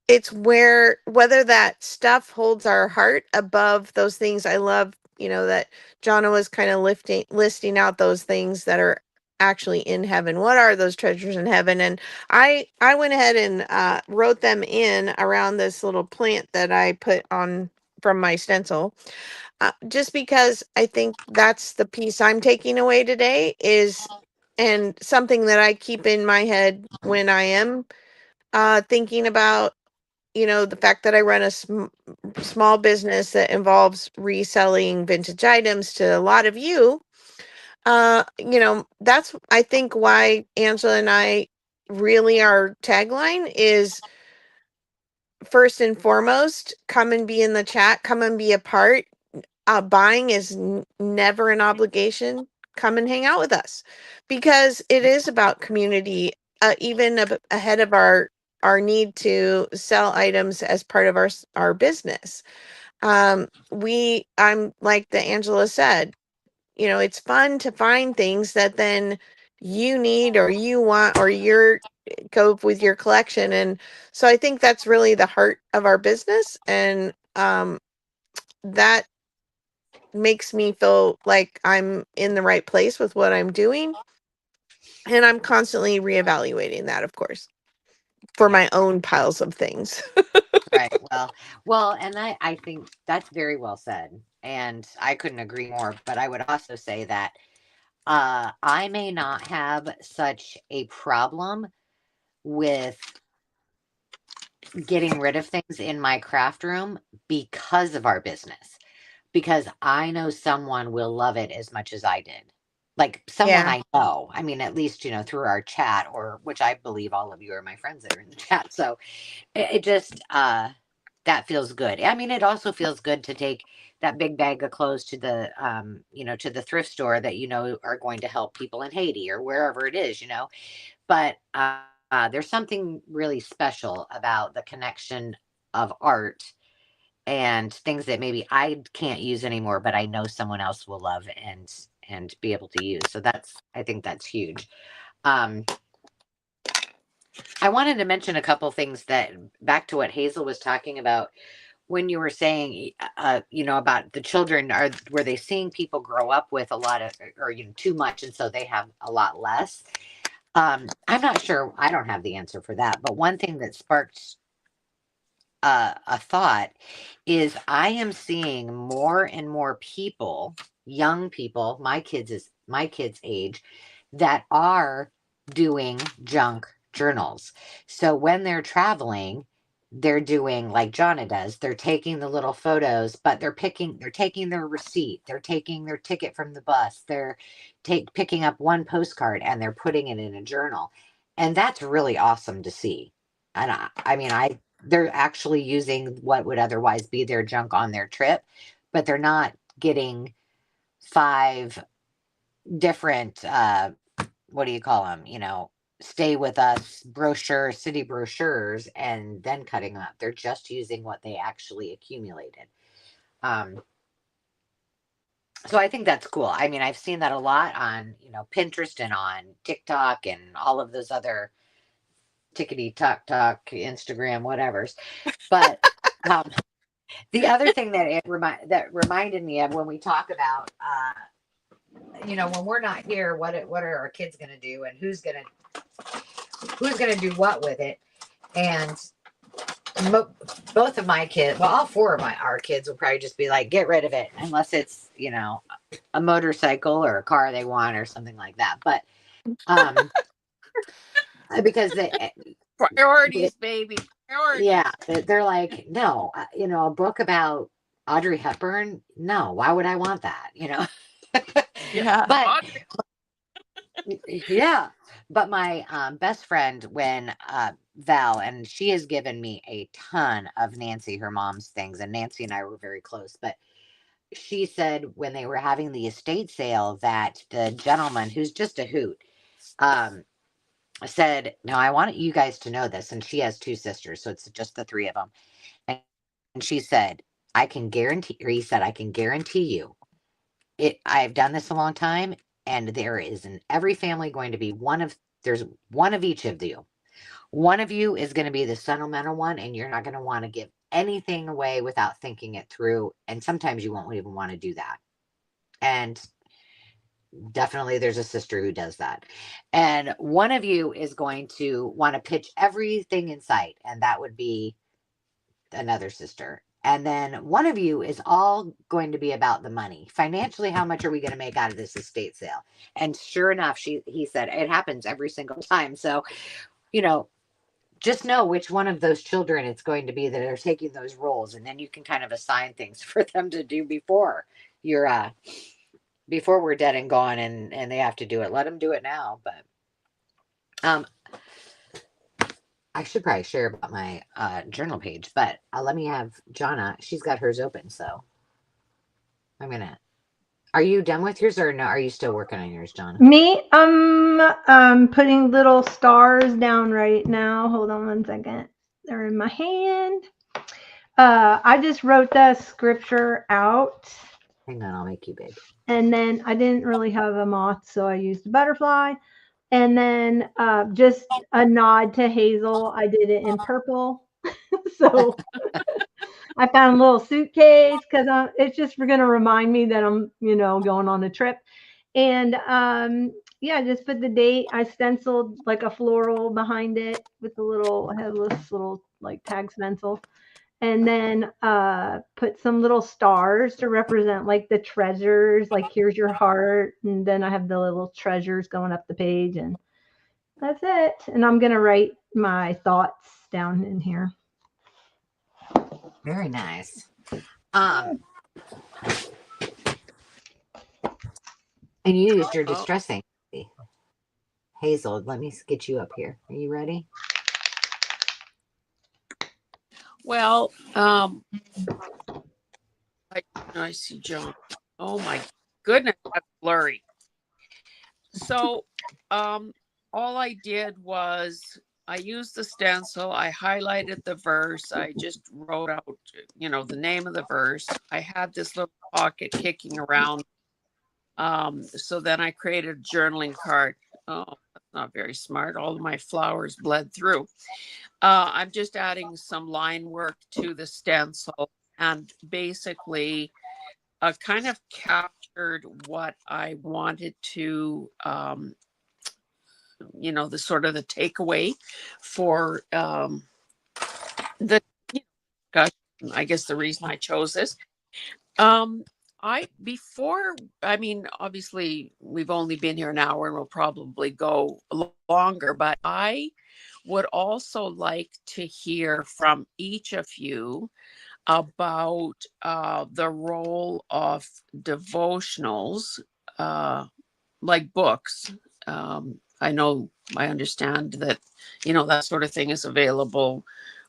it's whether that stuff holds our heart above those things. I love, that Jonna was kind of listing out those things that are actually in heaven. What are those treasures in heaven? And I went ahead and wrote them in around this little plant that I put on from my stencil. Just because I think that's the piece I'm taking away today is, and something that I keep in my head when I am thinking about, the fact that I run a small business that involves reselling vintage items to a lot of you. That's, I think, why Angela and I really, our tagline is, first and foremost, come and be in the chat, come and be a part. Buying is never an obligation. Come and hang out with us, because it is about community, even ahead of our need to sell items as part of our business. I'm like the Angela said, it's fun to find things that then you need or you want, or you're go with your collection. And so I think that's really the heart of our business, and that makes me feel like I'm in the right place with what I'm doing. And I'm constantly reevaluating that, of course, for my own piles of things. Right. Well, and I think that's very well said. And I couldn't agree more. But I would also say that I may not have such a problem with getting rid of things in my craft room because of our business, because I know someone will love it as much as I did. Like someone Yeah. I know. I mean, at least, through our chat, or which I believe all of you are my friends that are in the chat. So it just that feels good. I mean, it also feels good to take that big bag of clothes to the to the thrift store that are going to help people in Haiti or wherever it is. But there's something really special about the connection of art and things that maybe I can't use anymore, but I know someone else will love and be able to use. So I think that's huge. I wanted to mention a couple things that back to what Hazel was talking about when you were saying, about the children, were they seeing people grow up with a lot of, or too much, and so they have a lot less? I'm not sure. I don't have the answer for that. But one thing that sparked a thought is I am seeing more and more people, young people, my kids' age, that are doing junk journals. So when they're traveling, they're doing like Jonna does. They're taking the little photos, but they're taking their receipt, they're taking their ticket from the bus, they're picking up one postcard and they're putting it in a journal. And that's really awesome to see. And I mean, they're actually using what would otherwise be their junk on their trip, but they're not getting 5 different what do you call them, stay with us city brochures and then cutting up. They're just using what they actually accumulated. So I think that's cool. I mean, I've seen that a lot on, Pinterest and on TikTok and all of those other tickety talk, Instagram, whatever's. But the other thing that reminded me of when we talk about, when we're not here, what are our kids going to do, and who's going to do what with it? And both of my kids, well, all 4 of our kids will probably just be like, get rid of it, unless it's, a motorcycle or a car they want or something like that. But because Priorities, baby. Priorities. yeah, they're like, no, a book about Audrey Hepburn, no, why would I want that? Yeah. But yeah, but my best friend, when Val, and she has given me a ton of Nancy, her mom's things, and Nancy and I were very close, but she said when they were having the estate sale that the gentleman, who's just a hoot, said, "No, I want you guys to know this." And she has 2 sisters, so it's just the 3 of them. And she said, "I can guarantee," or he said, "I can guarantee you, I've done this a long time, and there is in every family going to be there's one of each of you. One of you is going to be the sentimental one, and you're not going to want to give anything away without thinking it through. And sometimes you won't even want to do that." And definitely there's a sister who does that. And one of you is going to want to pitch everything in sight, and that would be another sister. And then one of you is all going to be about the money. Financially, how much are we going to make out of this estate sale? And sure enough, he said it happens every single time. So, just know which one of those children it's going to be that are taking those roles, and then you can kind of assign things for them to do before we're dead and gone, and they have to do it. Let them do it now. But I should probably share about my journal page, but let me have Jonna. She's got hers open, so Are you done with yours, or no? Are you still working on yours, Jonna? Me, I'm putting little stars down right now. Hold on one second. They're in my hand. I just wrote the scripture out. Hang on, I'll make you big. And then I didn't really have a moth, so I used a butterfly. And then just a nod to Hazel, I did it in purple. So I found a little suitcase because it's just going to remind me that I'm, going on a trip. And yeah, just put the date. I stenciled like a floral behind it with I had this little like tag stencil. And then put some little stars to represent like the treasures, like here's your heart. And then I have the little treasures going up the page, and that's it. And I'm going to write my thoughts down in here. Very nice. And you used your distressing. Hazel, let me get you up here. Are you ready? Well, I see John. Oh my goodness, that's blurry. So, all I did was I used the stencil. I highlighted the verse. I just wrote out, the name of the verse. I had this little pocket kicking around. So then I created a journaling card. Oh, that's not very smart. All of my flowers bled through. I'm just adding some line work to the stencil, and basically kind of captured what I wanted to, the sort of the takeaway for I guess the reason I chose this. I mean, obviously we've only been here an hour and we'll probably go longer, but I would also like to hear from each of you about the role of devotionals, like books. I understand that, that sort of thing is available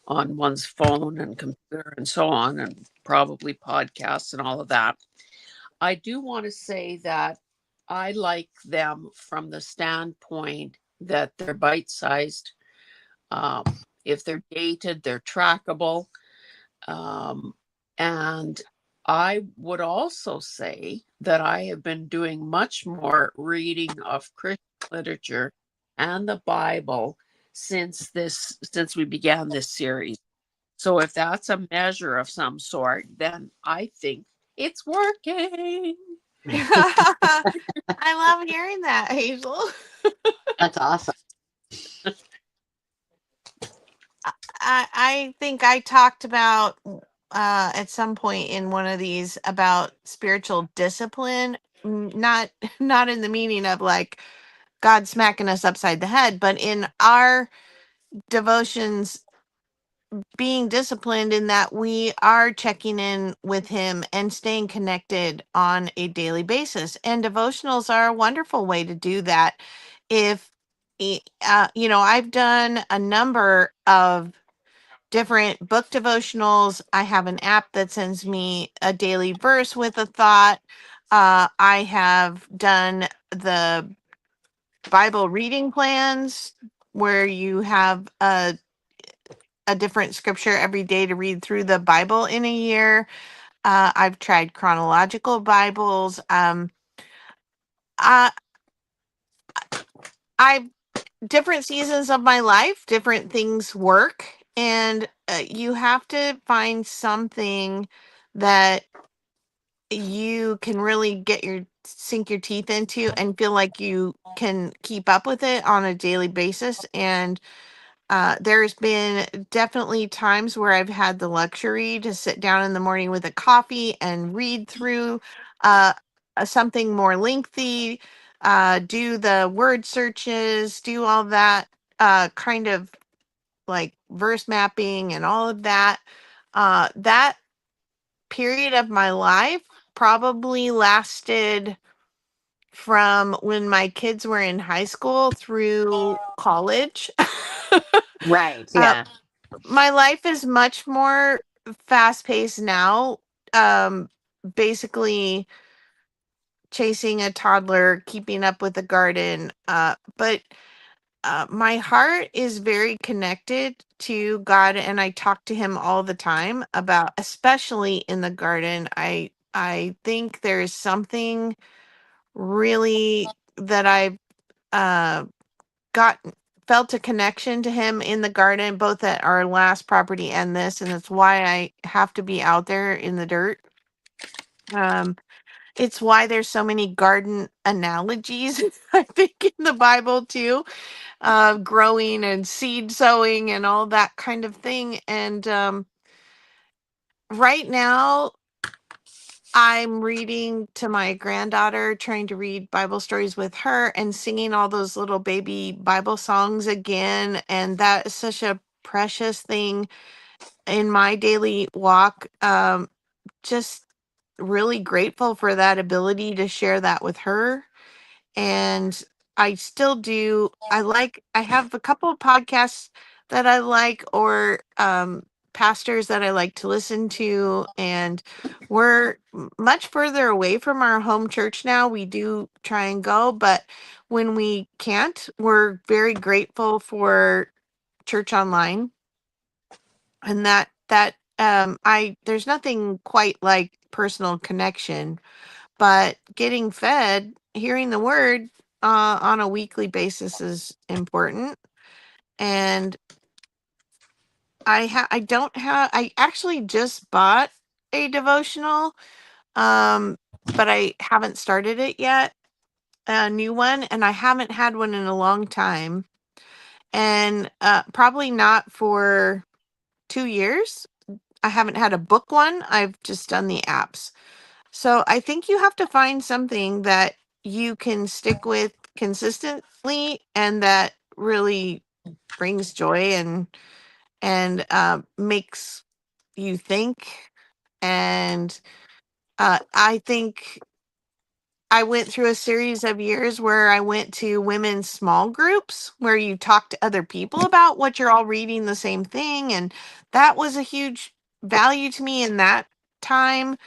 on one's phone and computer and so on, and probably podcasts and all of that. I do want to say that I like them from the standpoint that they're bite sized. Um, if they're dated, they're trackable. Um, and I would also say that I have been doing much more reading of Christian literature and the Bible since we began this series. So if that's a measure of some sort, then I think it's working. I love hearing that, Hazel. That's awesome. I think I talked about at some point in one of these about spiritual discipline, not in the meaning of like God smacking us upside the head, but in our devotions being disciplined in that we are checking in with him and staying connected on a daily basis. And devotionals are a wonderful way to do that. If I've done a number of different book devotionals. I have an app that sends me a daily verse with a thought. I have done the Bible reading plans where you have a different scripture every day to read through the Bible in a year. I've tried chronological Bibles. I, I different seasons of my life, different things work, and you have to find something that you can really sink your teeth into and feel like you can keep up with it on a daily basis. And there's been definitely times where I've had the luxury to sit down in the morning with a coffee and read through something more lengthy, do the word searches, do all that kind of like verse mapping and all of that. That period of my life probably lasted from when my kids were in high school through college. Right. uh, Yeah. my life is much more fast paced now. Um, Basically chasing a toddler, keeping up with the garden. But my heart is very connected to God, and I talk to Him all the time about, especially in the garden. I think there is something really that I've uh, got felt a connection to Him in the garden, both at our last property and this, and it's why I have to be out there in the dirt. Um, it's why there's so many garden analogies, I think, in the Bible too, growing and seed sowing and all that kind of thing. And right now, I'm reading to my granddaughter, trying to read Bible stories with her and singing all those little baby Bible songs again. And that is such a precious thing in my daily walk. Just really grateful for that ability to share that with her. And I still do. I have a couple of podcasts that I like, or pastors that I like to listen to. And we're much further away from our home church now. We do try and go, but when we can't, we're very grateful for church online. And I there's nothing quite like personal connection, but getting fed, hearing the word on a weekly basis is important. And I actually just bought a devotional, but I haven't started it yet, a new one, and I haven't had one in a long time, and probably not for 2 years. I haven't had a book one. I've just done the apps. So I think you have to find something that you can stick with consistently and that really brings joy and makes you think. And I think I went through a series of years where I went to women's small groups where you talk to other people about what you're all reading the same thing. And that was a huge value to me in that time.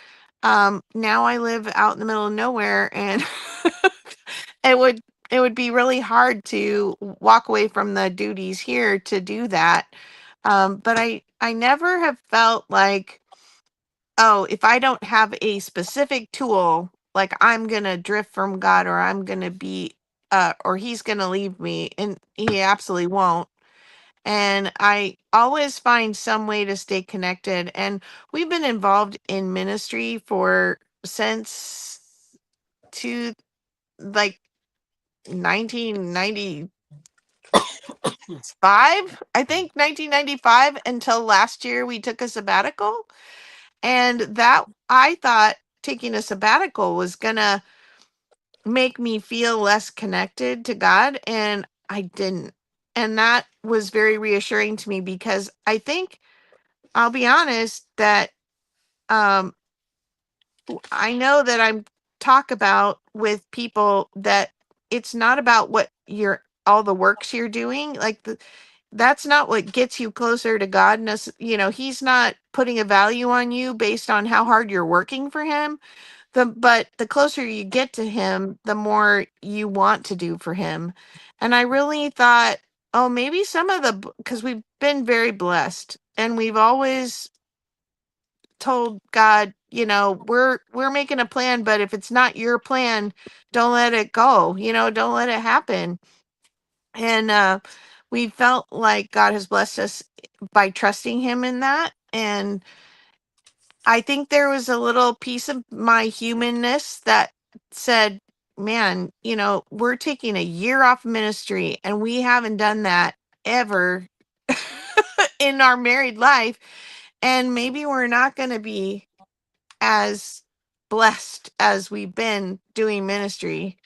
Now I live out in the middle of nowhere and it would it would be really hard to walk away from the duties here to do that. But I never have felt like, oh, if I don't have a specific tool, like I'm gonna drift from God or I'm gonna be or he's gonna leave me, and he absolutely won't. And I always find some way to stay connected. And we've been involved in ministry for since to like 1995, I think 1995, until last year we took a sabbatical. And that I thought taking a sabbatical was gonna make me feel less connected to God, and I didn't. And that was very reassuring to me because I think I'll be honest that um I know that I'm talk about with people that it's not about what you're all the works you're doing, like that's not what gets you closer to God. He's not putting a value on you based on how hard you're working for him. But the closer you get to him, the more you want to do for him. And I really thought, oh, maybe some of the, because we've been very blessed and we've always told God, we're making a plan, but if it's not your plan, don't let it go. Don't let it happen. And we felt like God has blessed us by trusting him in that. And I think there was a little piece of my humanness that said, man, we're taking a year off ministry and we haven't done that ever in our married life. And maybe we're not going to be as blessed as we've been doing ministry.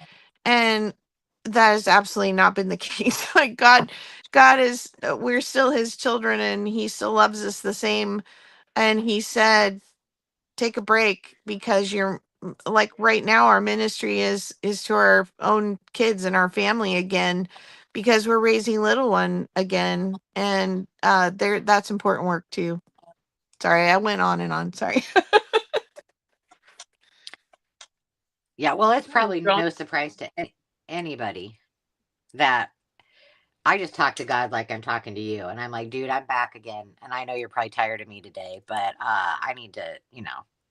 And that has absolutely not been the case. Like God is, we're still his children and he still loves us the same. And he said, take a break because you're like right now our ministry is to our own kids and our family again because we're raising little one again. And there that's important work too. Sorry, I went on and on. Sorry. Yeah, well, it's probably Don't- no surprise to anybody that I just talk to God like I'm talking to you, and I'm like, dude, I'm back again, and I know you're probably tired of me today, but I need to,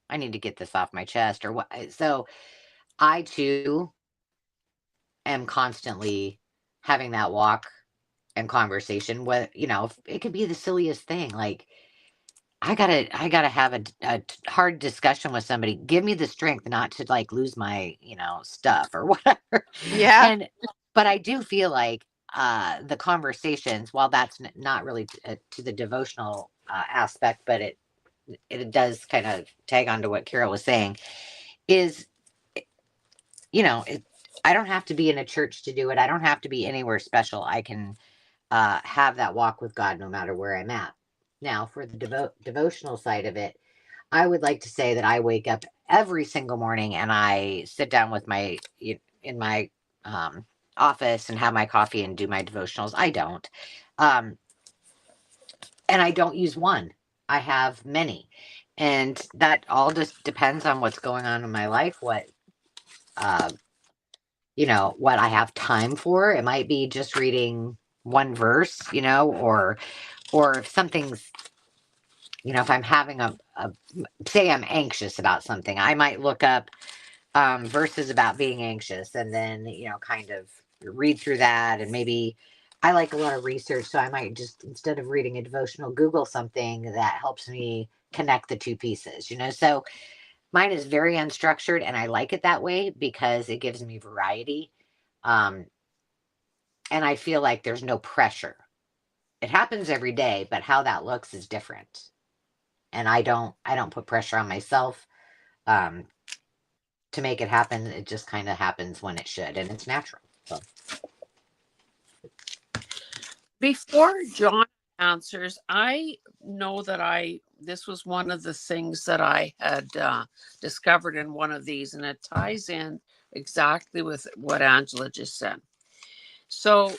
I need to get this off my chest or what. So I too am constantly having that walk and conversation with, it could be the silliest thing, like I gotta have a hard discussion with somebody. Give me the strength not to like lose my, stuff or whatever. Yeah. And but I do feel like the conversations, while that's not really to the devotional aspect, but it does kind of tag on to what Carol was saying, is it, I don't have to be in a church to do it. I don't have to be anywhere special. I can have that walk with God no matter where I'm at. Now, for the devotional side of it, I would like to say that I wake up every single morning and I sit down with in my office and have my coffee and do my devotionals. I don't. Um, and I don't use one. I have many. And that all just depends on what's going on in my life, uh, what I have time for. It might be just reading one verse, or if something's, if I'm having say I'm anxious about something, I might look up verses about being anxious and then, kind of read through that. And maybe I like a lot of research. So I might just, instead of reading a devotional, Google something that helps me connect the two pieces, So mine is very unstructured and I like it that way because it gives me variety. And I feel like there's no pressure. It happens every day, but how that looks is different. And I don't put pressure on myself. to make it happen. It just kind of happens when it should, and it's natural. So. Before John answers, I know that this was one of the things that I had discovered in one of these, and it ties in exactly with what Angela just said. So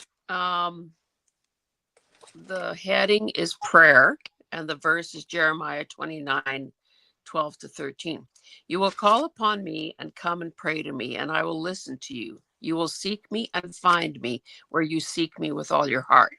the heading is prayer, and the verse is Jeremiah 29:12-13. You will call upon me and come and pray to me, and I will listen to you. You will seek me and find me where you seek me with all your heart.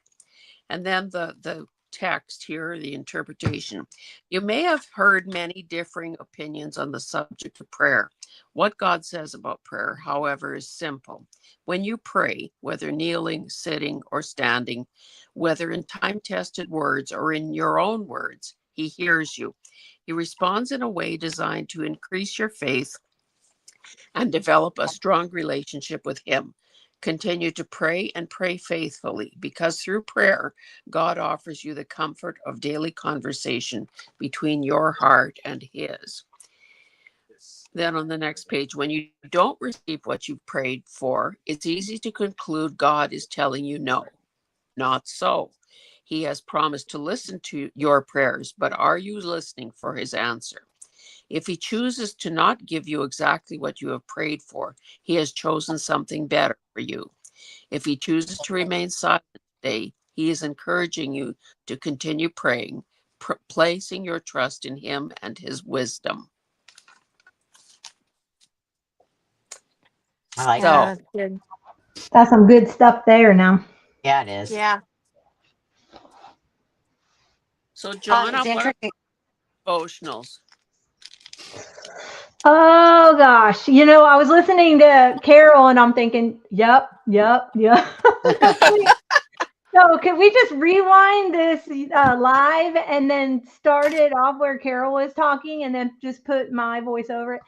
And then the text here, the interpretation. You may have heard many differing opinions on the subject of prayer. What God says about prayer, however, is simple. When you pray, whether kneeling, sitting, or standing, whether in time-tested words or in your own words, he hears you. He responds in a way designed to increase your faith and develop a strong relationship with him. Continue to pray and pray faithfully, because through prayer, God offers you the comfort of daily conversation between your heart and his. Then on the next page, when you don't receive what you've prayed for, it's easy to conclude God is telling you no. Not so. He has promised to listen to your prayers, but are you listening for his answer? If he chooses to not give you exactly what you have prayed for, he has chosen something better for you. If he chooses to remain silent today, he is encouraging you to continue praying, placing your trust in him and his wisdom. I like So, that. That's good. That's some good stuff there now. Yeah, it is. Yeah. so John, It's what are interesting. devotionals? Oh gosh, I was listening to Carol and I'm thinking, yep. So can we just rewind this live and then start it off where Carol was talking and then just put my voice over it?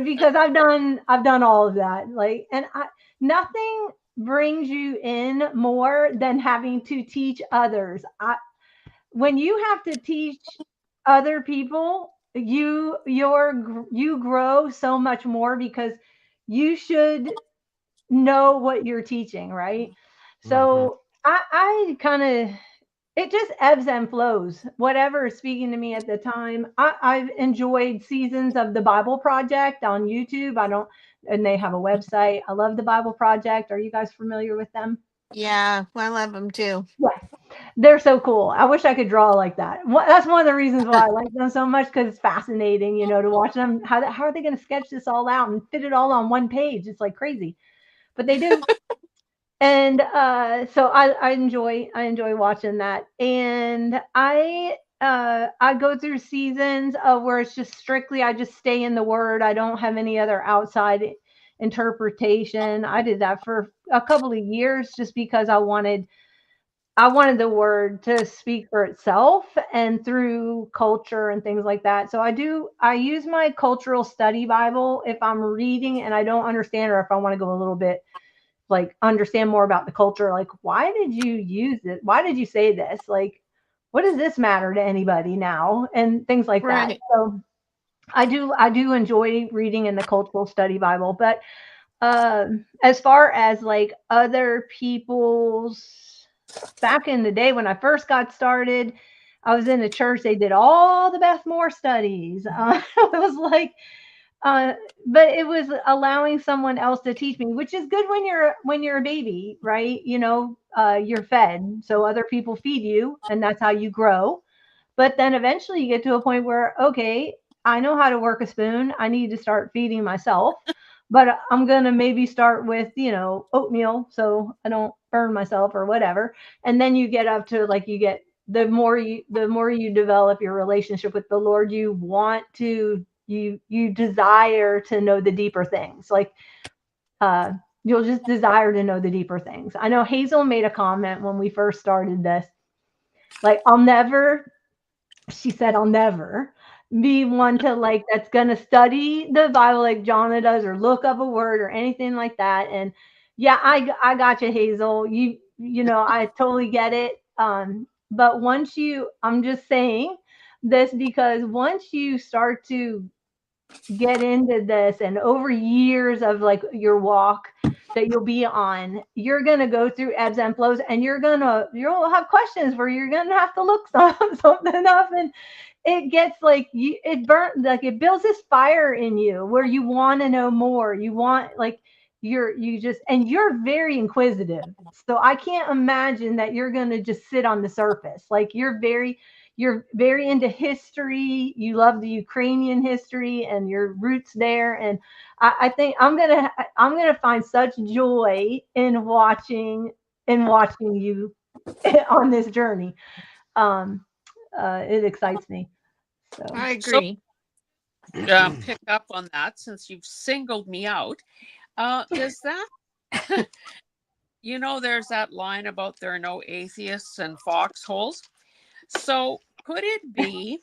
Because I've done all of that. Like, and nothing brings you in more than having to teach others. When you have to teach other people, you grow so much more because you should know what you're teaching, right? So I kind of, it just ebbs and flows. Whatever is speaking to me at the time. I've enjoyed seasons of the Bible Project on YouTube. And they have a website. I love the Bible Project. Are you guys familiar with them? Yeah. I love them too. Yeah, they're so cool. I wish I could draw like that. That's one of the reasons why I like them so much, because it's fascinating, to watch them. How are they going to sketch this all out and fit it all on one page? It's like crazy, but they do. And so I enjoy watching that. And I go through seasons of where it's just strictly, I just stay in the word. I don't have any other outside interpretation. I did that for a couple of years just because I wanted the word to speak for itself and through culture and things like that. So I use my cultural study Bible if I'm reading and I don't understand, or if I want to go a little bit, like, understand more about the culture. Like, why did you use it? Why did you say this? Like, what does this matter to anybody now? And things like that. Right. So I do enjoy reading in the cultural study Bible. But as far as like other people's, back in the day when I first got started, I was in a church. They did all the Beth Moore studies. It was like, but it was allowing someone else to teach me, which is good when you're a baby, right? You're fed, so other people feed you, and that's how you grow. But then eventually you get to a point where, okay, I know how to work a spoon. I need to start feeding myself. But I'm going to maybe start with, oatmeal so I don't burn myself or whatever. And then you get up to, like, the more you develop your relationship with the Lord, you want to, you desire to know the deeper things. Like, you'll just desire to know the deeper things. I know Hazel made a comment when we first started this. Like, she said, I'll never be one to, like, that's going to study the Bible like Jonna does, or look up a word or anything like that. And yeah, I got you, Hazel. I totally get it. But I'm just saying this because once you start to get into this, and over years of like your walk that you'll be on, you're going to go through ebbs and flows, and you'll have questions where you're going to have to look something up, and it gets like it builds this fire in you where you want to know more. You want like you're very inquisitive. So I can't imagine that you're going to just sit on the surface. Like you're very into history. You love the Ukrainian history and your roots there. And I think I'm gonna find such joy in watching you on this journey. It excites me. So I So agree. pick up on that since you've singled me out. Does that, there's that line about there are no atheists and foxholes. So could it be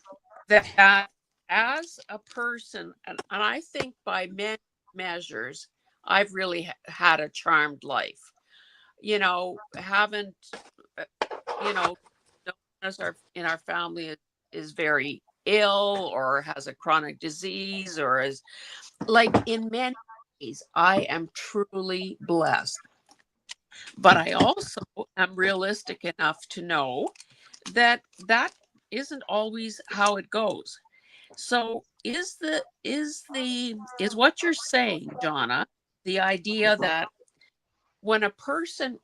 that as a person, and I think by many measures, I've really had a charmed life. Haven't, no one in our family is very ill or has a chronic disease or is like in many ways, I am truly blessed. But I also am realistic enough to know that isn't always how it goes. So is what you're saying, Jonna, the idea that when a person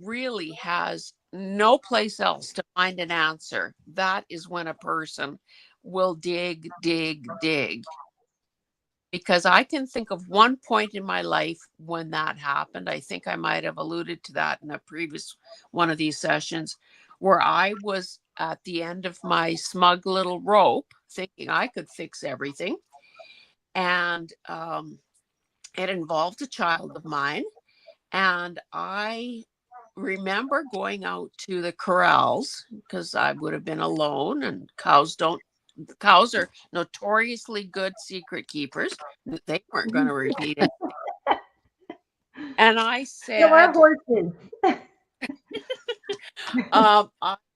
really has no place else to find an answer, that is when a person will dig. Because I can think of one point in my life when that happened. I think I might have alluded to that in a previous one of these sessions, where I was at the end of my smug little rope, thinking I could fix everything. And it involved a child of mine. And I remember going out to the corrals because I would have been alone, and cows are notoriously good secret keepers. They weren't going to repeat it. And I said, so our horses.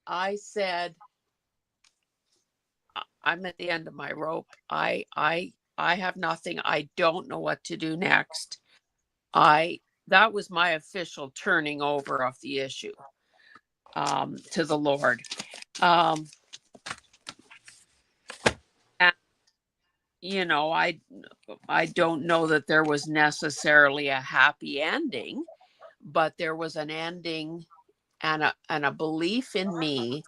I said, I'm at the end of my rope. I have nothing. I don't know what to do next. That was my official turning over of the issue to the Lord. And, I don't know that there was necessarily a happy ending, but there was an ending and a belief in me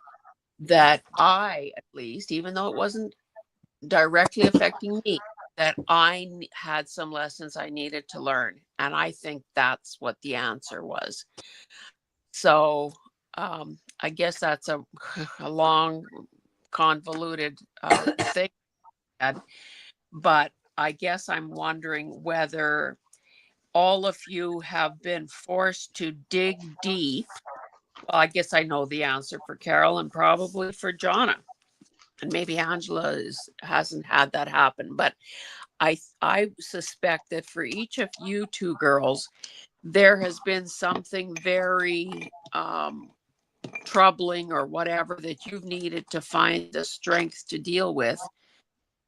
that I, at least, even though it wasn't directly affecting me, that I had some lessons I needed to learn. And I think that's what the answer was. So I guess that's a long, convoluted thing. But I guess I'm wondering whether all of you have been forced to dig deep. Well, I guess I know the answer for Carol and probably for Jonna. And maybe Angela hasn't had that happen. But I suspect that for each of you two girls, there has been something very troubling or whatever that you've needed to find the strength to deal with.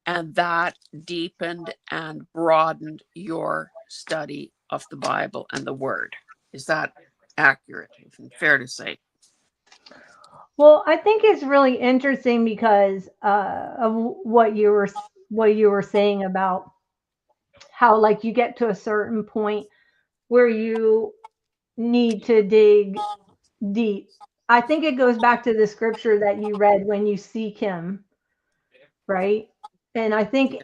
And that deepened and broadened your study of the Bible and the Word. Is that accurate? Fair to say? Well, I think it's really interesting because of what you were saying about how like you get to a certain point where you need to dig deep. I think it goes back to the scripture that you read, when you seek him, right? And I think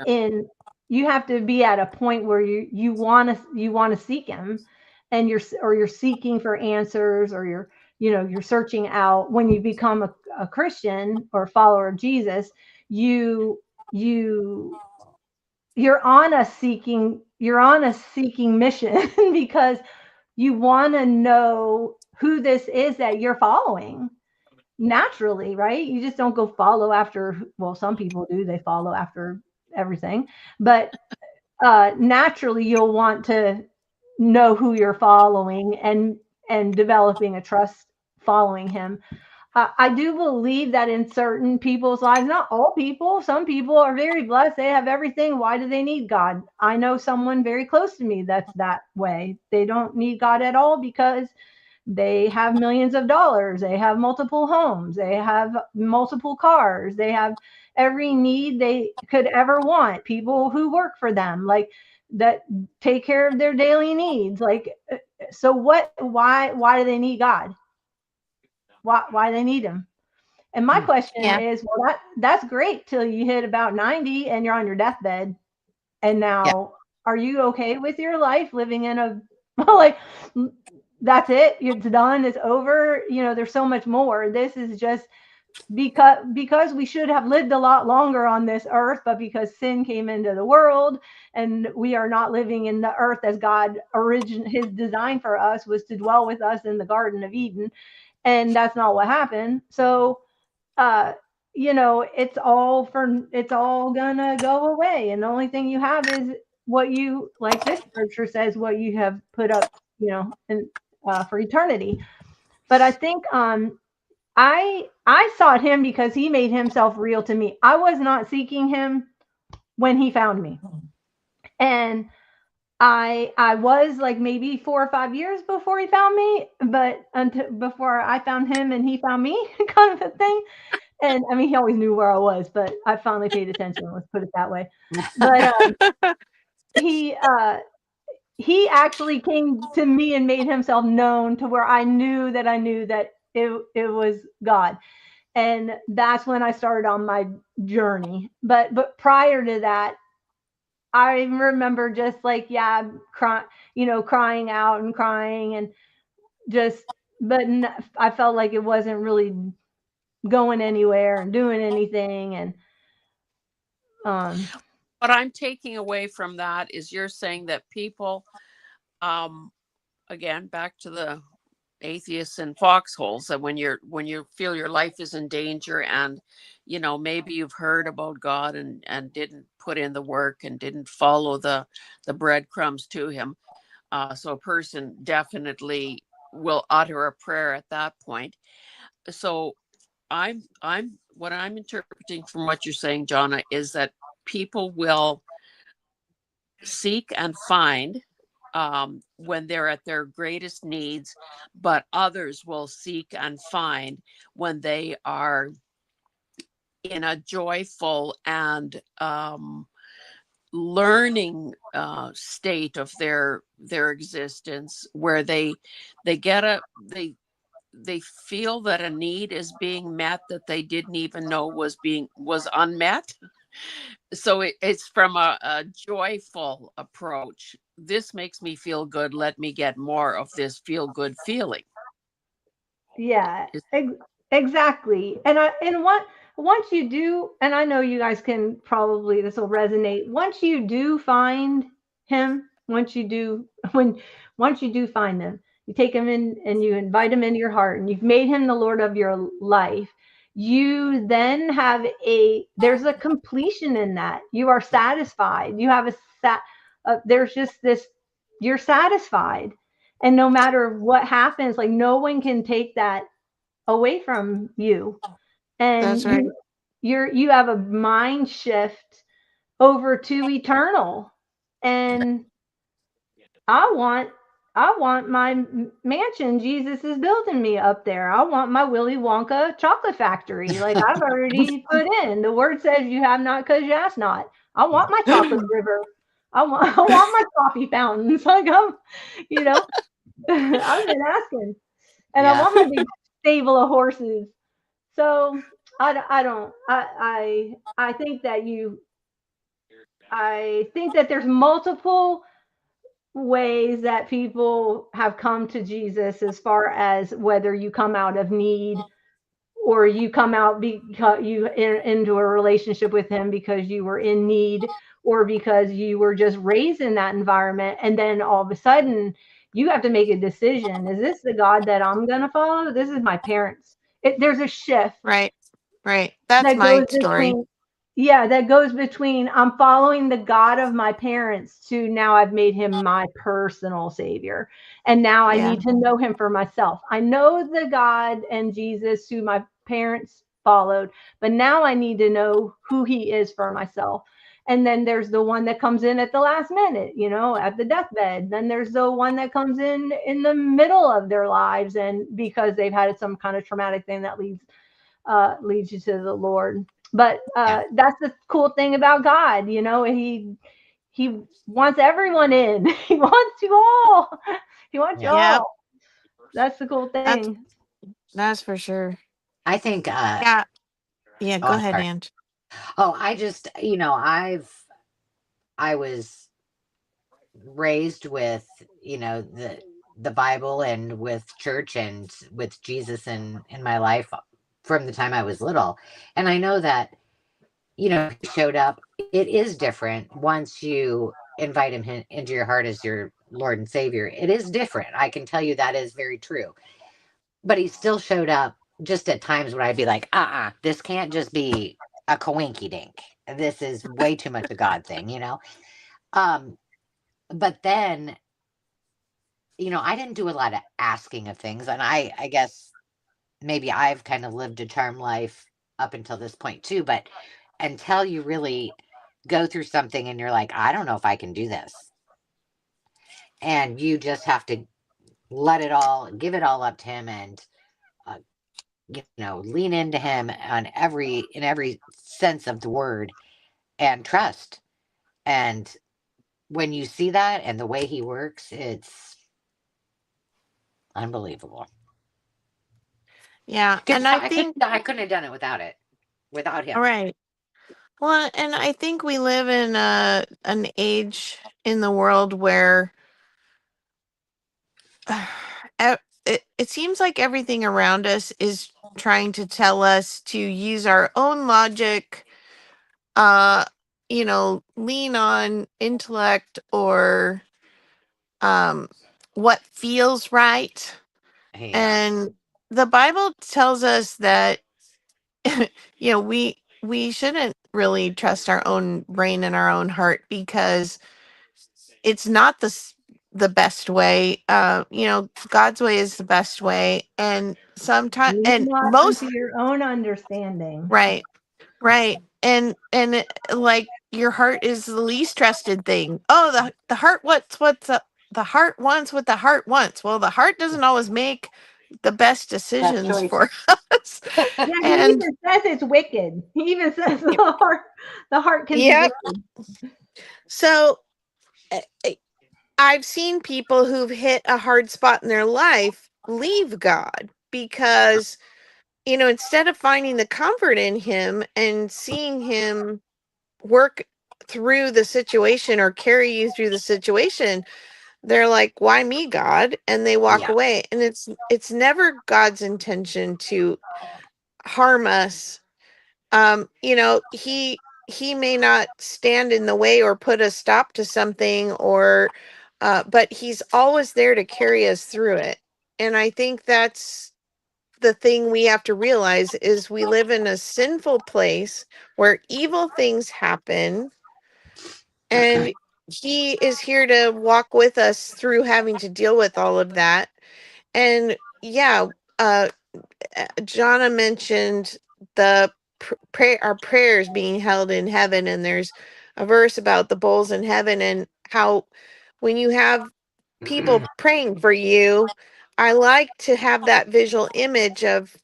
you have to be at a point where you want to seek him, and you're seeking for answers, or you're searching out. When you become a Christian or a follower of Jesus, you're on a seeking mission because you want to know who this is that you're following naturally, right? You just don't go follow after, well, some people do, they follow after everything, but naturally you'll want to know who you're following and developing a trust following him. I do believe that in certain people's lives, not all people, some people are very blessed. They have everything. Why do they need God? I know someone very close to me that's that way. They don't need God at all because they have millions of dollars. They have multiple homes. They have multiple cars. They have every need they could ever want. People who work for them, like that, take care of their daily needs. Like, so what, why do they need God? Why they need him? And my question Yeah. is, well, that's great till you hit about 90 and you're on your deathbed. And now, are you okay with your life living in a like, that's it? It's done. It's over. You know, there's so much more. This is just because we should have lived a lot longer on this earth, but because sin came into the world and we are not living in the earth as God his design for us was to dwell with us in the Garden of Eden. And that's not what happened. So, you know, it's all gonna go away. And the only thing you have is what you, like this scripture says, what you have put up, you know, for eternity. But I think, I sought him because he made himself real to me. I was not seeking him when he found me. And I was like maybe 4 or 5 years before he found me, but before I found him and he found me, kind of a thing. And I mean, he always knew where I was, but I finally paid attention. Let's put it that way. But he actually came to me and made himself known to where I knew that it was God. And that's when I started on my journey. But prior to that, I remember just like, yeah, crying out and crying and just, I felt like it wasn't really going anywhere and doing anything. And what I'm taking away from that is you're saying that people, again, back to the atheists and foxholes, that when you feel your life is in danger and, you know, maybe you've heard about God and didn't put in the work and didn't follow the breadcrumbs to him. So a person definitely will utter a prayer at that point. So what I'm interpreting from what you're saying, Jonna, is that people will seek and find when they're at their greatest needs, but others will seek and find when they are in a joyful and learning state of their existence, where they feel that a need is being met that they didn't even know was unmet. So it's from a joyful approach. This makes me feel good. Let me get more of this feel good feeling. yeah, exactly. And once you do, and I know you guys can probably, this will resonate. Once you do find him, once you do find him, you take him in and you invite him into your heart and you've made him the Lord of your life. You then have there's a completion in that. You are satisfied. You have there's just this, you're satisfied. And no matter what happens, like no one can take that away from you. And That's right. you have a mind shift over to eternal. And I want my mansion Jesus is building me up there. I want my Willy Wonka chocolate factory. Like I've already put in. The word says you have not because you ask not. I want my chocolate river. I want my coffee fountains. Like I've been asking. And I want my big stable of horses. So I think that I think that there's multiple ways that people have come to Jesus, as far as whether you come out of need or you come out because into a relationship with him because you were in need, or because you were just raised in that environment. And then all of a sudden you have to make a decision. Is this the God that I'm going to follow? This is my parents. There's a shift. Right. That's my story. yeah, that goes between I'm following the God of my parents to now I've made him my personal savior. And now I Yeah. need to know him for myself. I know the God and Jesus who my parents followed, but now I need to know who he is for myself. And then there's the one that comes in at the last minute, at the deathbed. Then there's the one that comes in the middle of their lives, and because they've had some kind of traumatic thing that leads you to the Lord. But Yeah. that's the cool thing about God. He wants everyone in. He wants you all. He wants you Yeah. Yep. all. That's the cool That's thing. that's for sure. I think Yeah. Yeah. oh, Go I'm ahead, sorry. Ange. Oh, I just, I was raised with, the Bible and with church and with Jesus in my life from the time I was little. And I know that, he showed up. It is different once you invite him into your heart as your Lord and Savior. It is different. I can tell you that is very true. But he still showed up just at times when I'd be like, this can't just be a coinky dink. This is way too much a God thing. Um, but then, I didn't do a lot of asking of things. And I guess maybe I've kind of lived a charm life up until this point too. But until you really go through something and you're like, I don't know if I can do this. And you just have to give it all up to him and, uh, lean into him in every sense of the word and trust. And when you see that and the way he works, it's unbelievable. Yeah. Because And I think, I couldn't have done it without all him. right. Well, and I think we live in an age in the world where it seems like everything around us is trying to tell us to use our own logic, uh, lean on intellect or um, what feels right. Yeah. And the Bible tells us that we shouldn't really trust our own brain and our own heart because it's not the best way. God's way is the best way, and sometimes Lean and not most unto your own understanding. right, right, like your heart is the least trusted thing. Oh, the heart the heart wants what the heart wants. Well, the heart doesn't always make the best Best decisions choice. for us, Yeah, he and even says it's wicked. He even says the heart can be yep. wicked. So uh, I've seen people who've hit a hard spot in their life leave God because, instead of finding the comfort in him and seeing him work through the situation or carry you through the situation, they're like, why me, God? And they walk Yeah. away. And it's never God's intention to harm us. He may not stand in the way or put a stop to something or but he's always there to carry us through it. And I think that's the thing we have to realize is we live in a sinful place where evil things happen, and he is here to walk with us through having to deal with all of that. And yeah, uh Jana mentioned the our prayers being held in heaven, and there's a verse about the bowls in heaven and how when you have people praying for you, I like to have that visual image of,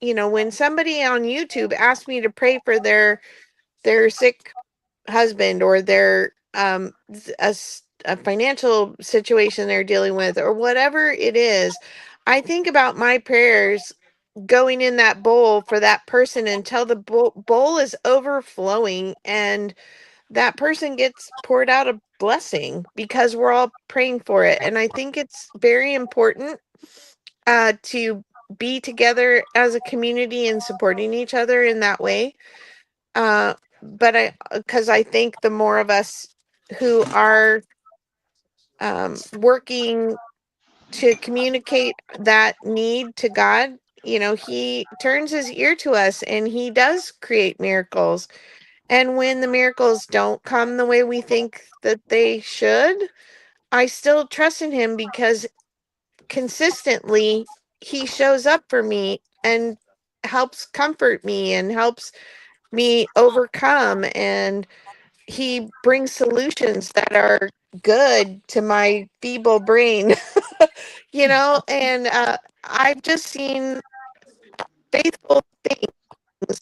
when somebody on YouTube asks me to pray for their sick husband or their a financial situation they're dealing with or whatever it is, I think about my prayers going in that bowl for that person until the bowl is overflowing and that person gets poured out a blessing because we're all praying for it. And I think it's very important to be together as a community and supporting each other in that way. But because I think the more of us who are working to communicate that need to God, he turns his ear to us and he does create miracles. And when the miracles don't come the way we think that they should, I still trust in him because consistently he shows up for me and helps comfort me and helps me overcome, and he brings solutions that are good to my feeble brain. And I've just seen faithful things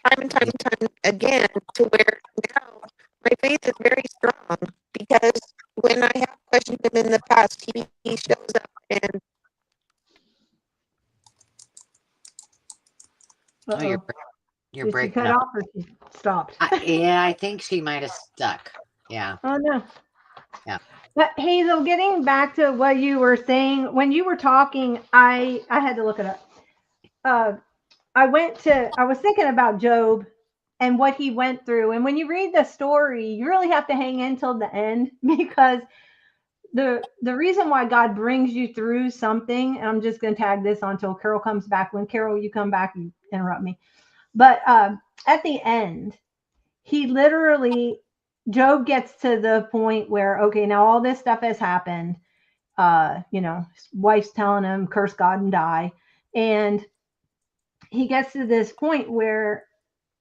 time and time and time again, to where now my faith is very strong, because when I have questioned him in the past, he shows up. And Oh, you're Uh-oh. you're Did she breaking cut up. off or she stopped? Yeah, I think she might have stuck. Yeah. Oh no. Yeah. But Hazel, getting back to what you were saying, when you were talking, I had to look it up. I was thinking about Job and what he went through. And when you read the story, you really have to hang in till the end, because the reason why God brings you through something, and I'm just going to tag this on until Carol comes back. When Carol, you come back, you interrupt me. But at the end, he literally, Job gets to the point where, okay, now all this stuff has happened. His wife's telling him, curse God and die. And he gets to this point where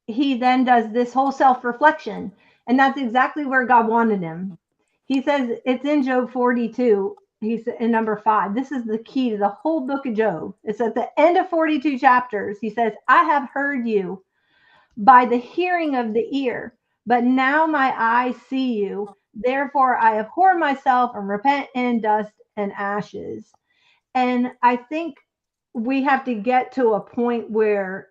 he then does this whole self-reflection. And that's exactly where God wanted him. He says, it's in Job 42. He's in number 5. This is the key to the whole book of Job. It's at the end of 42 chapters. He says, I have heard you by the hearing of the ear, but now my eyes see you. Therefore, I abhor myself and repent in dust and ashes. And I think we have to get to a point where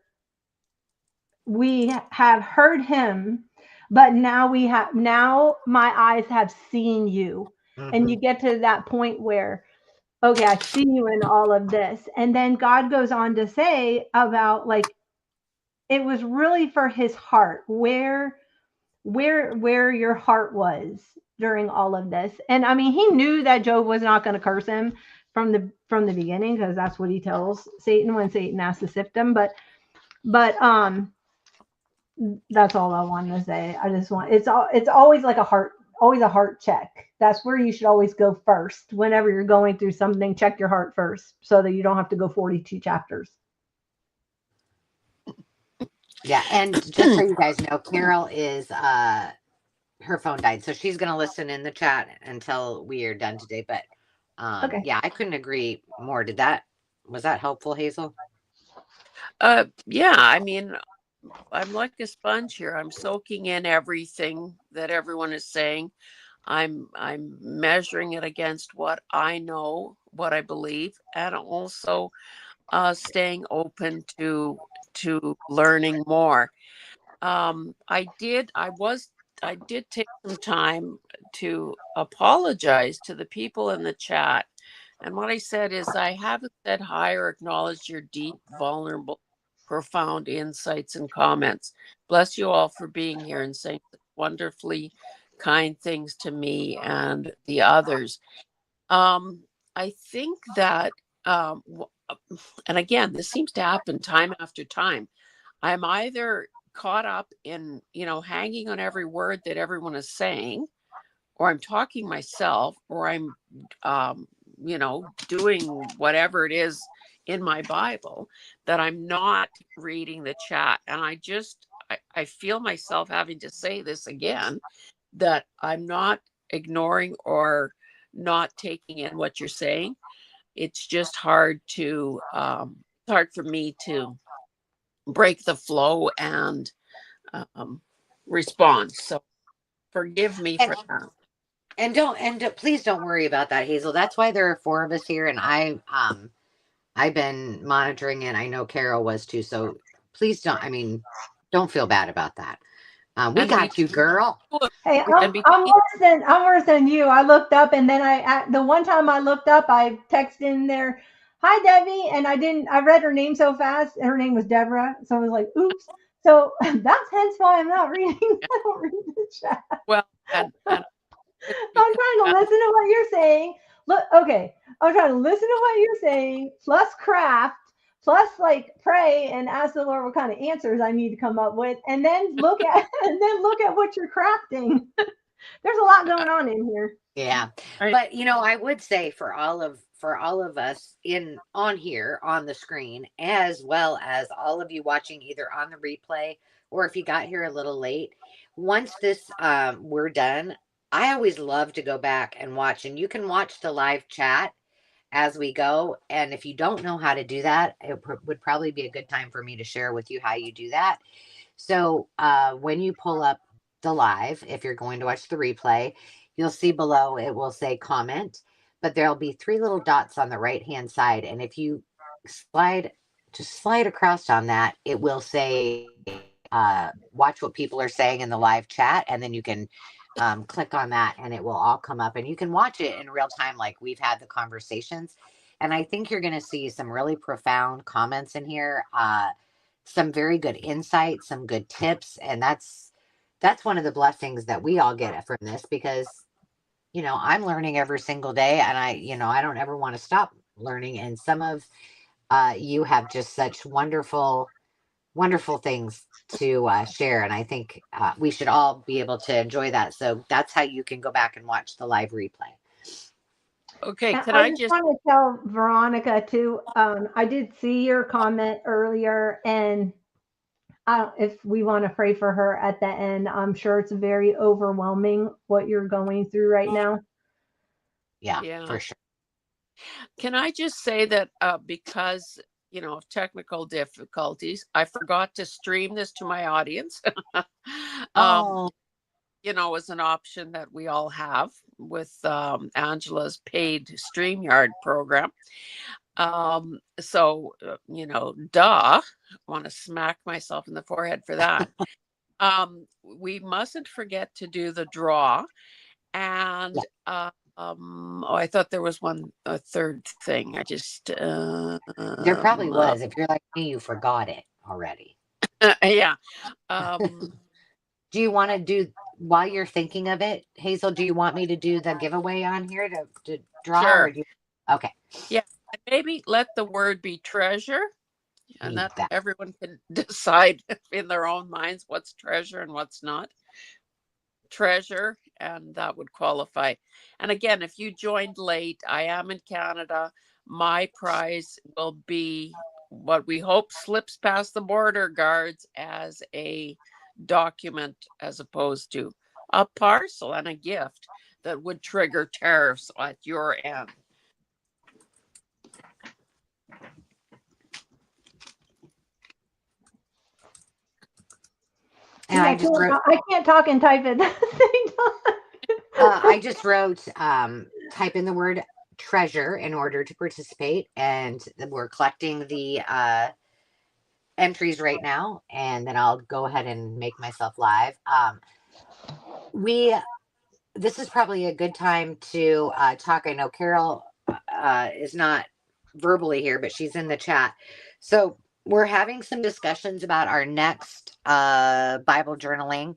we have heard him, but now my eyes have seen you. And you get to that point where, okay, I see you in all of this. And then God goes on to say about, like, it was really for his heart, where your heart was during all of this. And I mean, he knew that Job was not going to curse him from the beginning, because that's what he tells Satan when Satan asks to sift him. But that's all I wanted to say. I just want, it's always like always a heart check. That's where you should always go first. Whenever you're going through something, check your heart first, so that you don't have to go 42 chapters. Yeah, and just so you guys know, Carol is her phone died, so she's gonna listen in the chat until we are done today. But Okay. yeah, I couldn't agree more. Was that helpful, Hazel? Yeah, I mean, I'm like a sponge here. I'm soaking in everything that everyone is saying. I'm measuring it against what I know, what I believe, and also staying open to learning more. I did take some time to apologize to the people in the chat. And what I said is, I haven't said hi or acknowledged your deep, vulnerable, profound insights and comments. Bless you all for being here and saying wonderfully kind things to me and the others. I think that, and again, this seems to happen time after time. I'm either caught up in, hanging on every word that everyone is saying, or I'm talking myself, or I'm, doing whatever it is in my Bible, that I'm not reading the chat. And I feel myself having to say this again, that I'm not ignoring or not taking in what you're saying. It's just hard for me to break the flow and respond. So forgive me for that. And please don't worry about that, Hazel. That's why there are 4 of us here, and I've been monitoring it. I know Carol was too. So please don't feel bad about that. We got you, girl. Hey, I'm worse than you. I looked up, and then the one time I looked up, I texted in there, "Hi, Debbie," and I read her name so fast, and her name was Deborah. So I was like, "Oops." So that's hence why I'm not reading. I don't read the chat. Well, and I'm trying to listen to what you're saying. Look, okay, I'm trying to listen to what you're saying, plus craft, plus like pray and ask the Lord what kind of answers I need to come up with, and then look at what you're crafting. There's a lot going on in here. Yeah. I- But I would say for all of us on here on the screen, as well as all of you watching either on the replay or if you got here a little late, once this we're done, I always love to go back and watch, and you can watch the live chat as we go. And if you don't know how to do that, it would probably be a good time for me to share with you how you do that. So when you pull up the live, if you're going to watch the replay, you'll see below it will say comment, but there'll be 3 little dots on the right hand side. And if you slide across on that, it will say watch what people are saying in the live chat. And then you can click on that and it will all come up and you can watch it in real time like we've had the conversations. And I think you're going to see some really profound comments in here, some very good insights, some good tips. And that's one of the blessings that we all get from this, because I'm learning every single day, and I don't ever want to stop learning. And some of you have just such wonderful things to share, and I think we should all be able to enjoy that. So that's how you can go back and watch the live replay. Okay, And can I I just just want to tell Veronica too. I did see your comment earlier, and if we want to pray for her at the end, I'm sure it's very overwhelming what you're going through right now. Yeah, for sure. Can I just say that because of technical difficulties, I forgot to stream this to my audience. Oh, Is an option that we all have with Angela's paid StreamYard program. So want to smack myself in the forehead for that. We mustn't forget to do the draw. And I thought there was a third thing. I just there probably was. If you're like me, you forgot it already. Yeah. Do you want to do, while you're thinking of it, Hazel, do you want me to do the giveaway on here to draw? Sure. Or okay. Yeah. And maybe let the word be treasure, and that that. everyone can decide in their own minds what's treasure and what's not. Treasure, and that would qualify. And again, if you joined late, I am in Canada. My prize will be what we hope slips past the border guards as a document, as opposed to a parcel and a gift that would trigger tariffs at your end. And I can't talk and type at the same time. I just wrote, type in the word treasure in order to participate, and we're collecting the entries right now, and then I'll go ahead and make myself live. This is probably a good time to talk. I know Carol is not verbally here, but she's in the chat. So we're having some discussions about our next Bible journaling.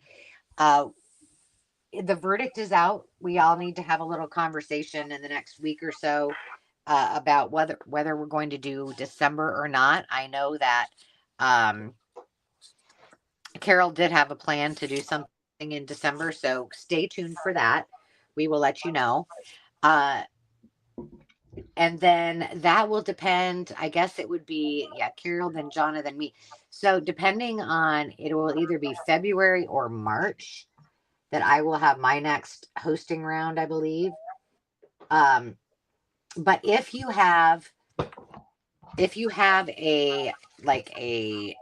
The verdict is out. We all need to have a little conversation in the next week or so about whether we're going to do December or not. I know that Carol did have a plan to do something in December, so stay tuned for that. We will let you know. And then that will depend. I guess it would be, Carol, then Jonna, then me. So depending on, it will either be February or March that I will have my next hosting round, I believe. But if you have a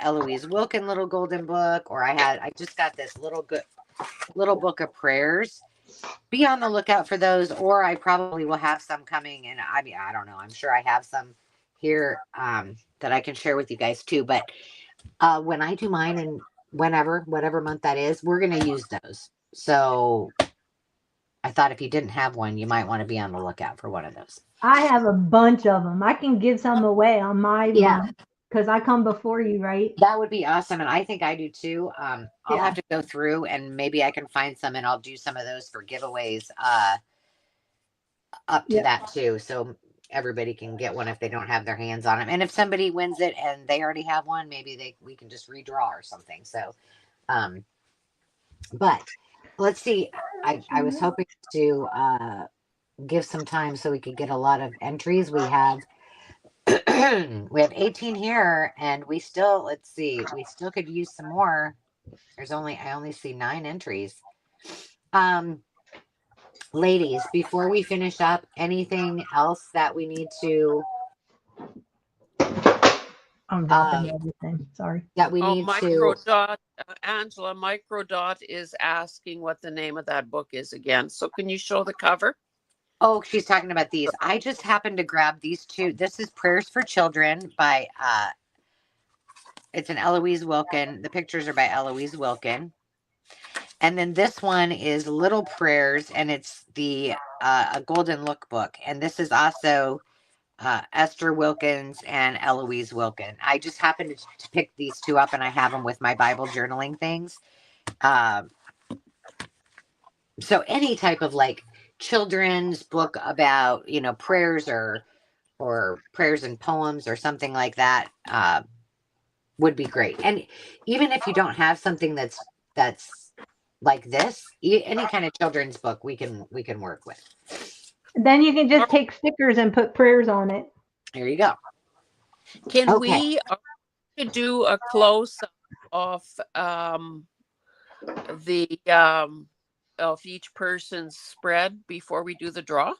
Eloise Wilkin little golden book, or I just got this little book of prayers, be on the lookout for those. Or I probably will have some coming, and I don't know, I'm sure I have some here that I can share with you guys too. But when I do mine, and whatever month that is, we're going to use those. So I thought if you didn't have one, you might want to be on the lookout for one of those. I have a bunch of them. I can give some away on my month, because I come before you, right? That would be awesome. And I think I do too. I'll have to go through, and maybe I can find some, and I'll do some of those for giveaways up to that too. So everybody can get one if they don't have their hands on them. And if somebody wins it and they already have one, maybe we can just redraw or something. So, but let's see. I was hoping to give some time so we could get a lot of entries. We have we have 18 here, and we still, let's see, we still could use some more. I only see 9 entries. Ladies, before we finish up, anything else that we need to I'm dropping everything. Sorry. that we Oh, need to Microdot, Angela, Microdot is asking what the name of that book is again. So can you show the cover? Oh, she's talking about these. I just happened to grab these 2. This is Prayers for Children by it's an Eloise Wilkin. The pictures are by Eloise Wilkin. And then this one is Little Prayers, and it's the a Golden Lookbook. And this is also Esther Wilkins and Eloise Wilkin. I just happened to pick these 2 up, and I have them with my Bible journaling things. So any type of like children's book about, prayers or prayers and poems or something like that would be great. And even if you don't have something that's like this, any kind of children's book we can work with. Then you can just take stickers and put prayers on it. There you go. Can Okay. we do a close of of each person's spread before we do the draw?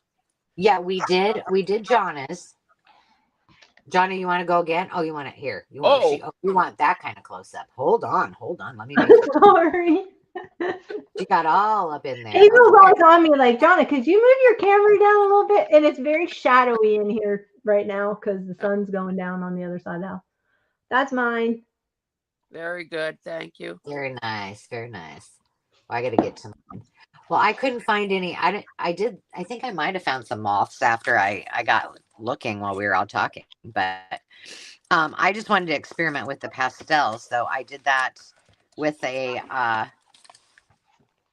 Yeah, we did John's. Johnny, you want to go again? Oh, you want it here. You want that kind of close up. Hold on. Let me make sure. Sorry. She got all up in there. Hazel's always on me like, Jonna, could you move your camera down a little bit? And it's very shadowy in here right now because the sun's going down on the other side of the house. That's mine. Very good. Thank you. Very nice. Very nice. Well, I got to get to mine. Well, I couldn't find any. I think I might have found some moths after I got looking while we were all talking. But I just wanted to experiment with the pastels. So I did that with a...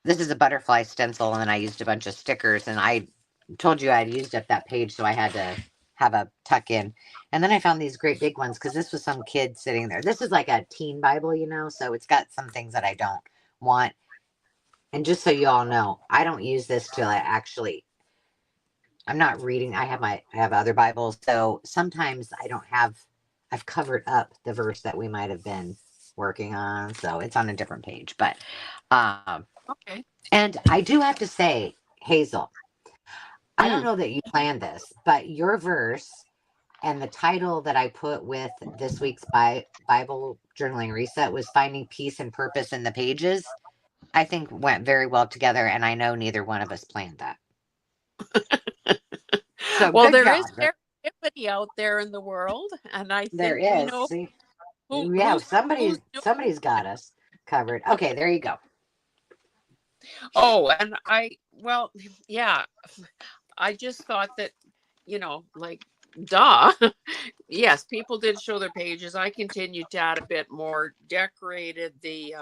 this is a butterfly stencil, and then I used a bunch of stickers, and I told you I had used up that page, so I had to have a tuck in. And then I found these great big ones because this was some kid sitting there. This is like a teen Bible, so it's got some things that I don't want. And just so you all know, I don't use this till I'm not reading. I have other Bibles, so sometimes I've covered up the verse that we might have been working on, so it's on a different page. But Okay. and I do have to say, Hazel, I don't know that you planned this, but your verse and the title that I put with this week's Bible journaling reset was Finding Peace and Purpose in the Pages. I think went very well together, and I know neither one of us planned that. So well, good there job, is everybody out there in the world, and I think there is. We know Yeah, somebody's got us covered. Okay, there you go. Oh, and I just thought that, like, duh. Yes, people did show their pages. I continued to add a bit more, decorated the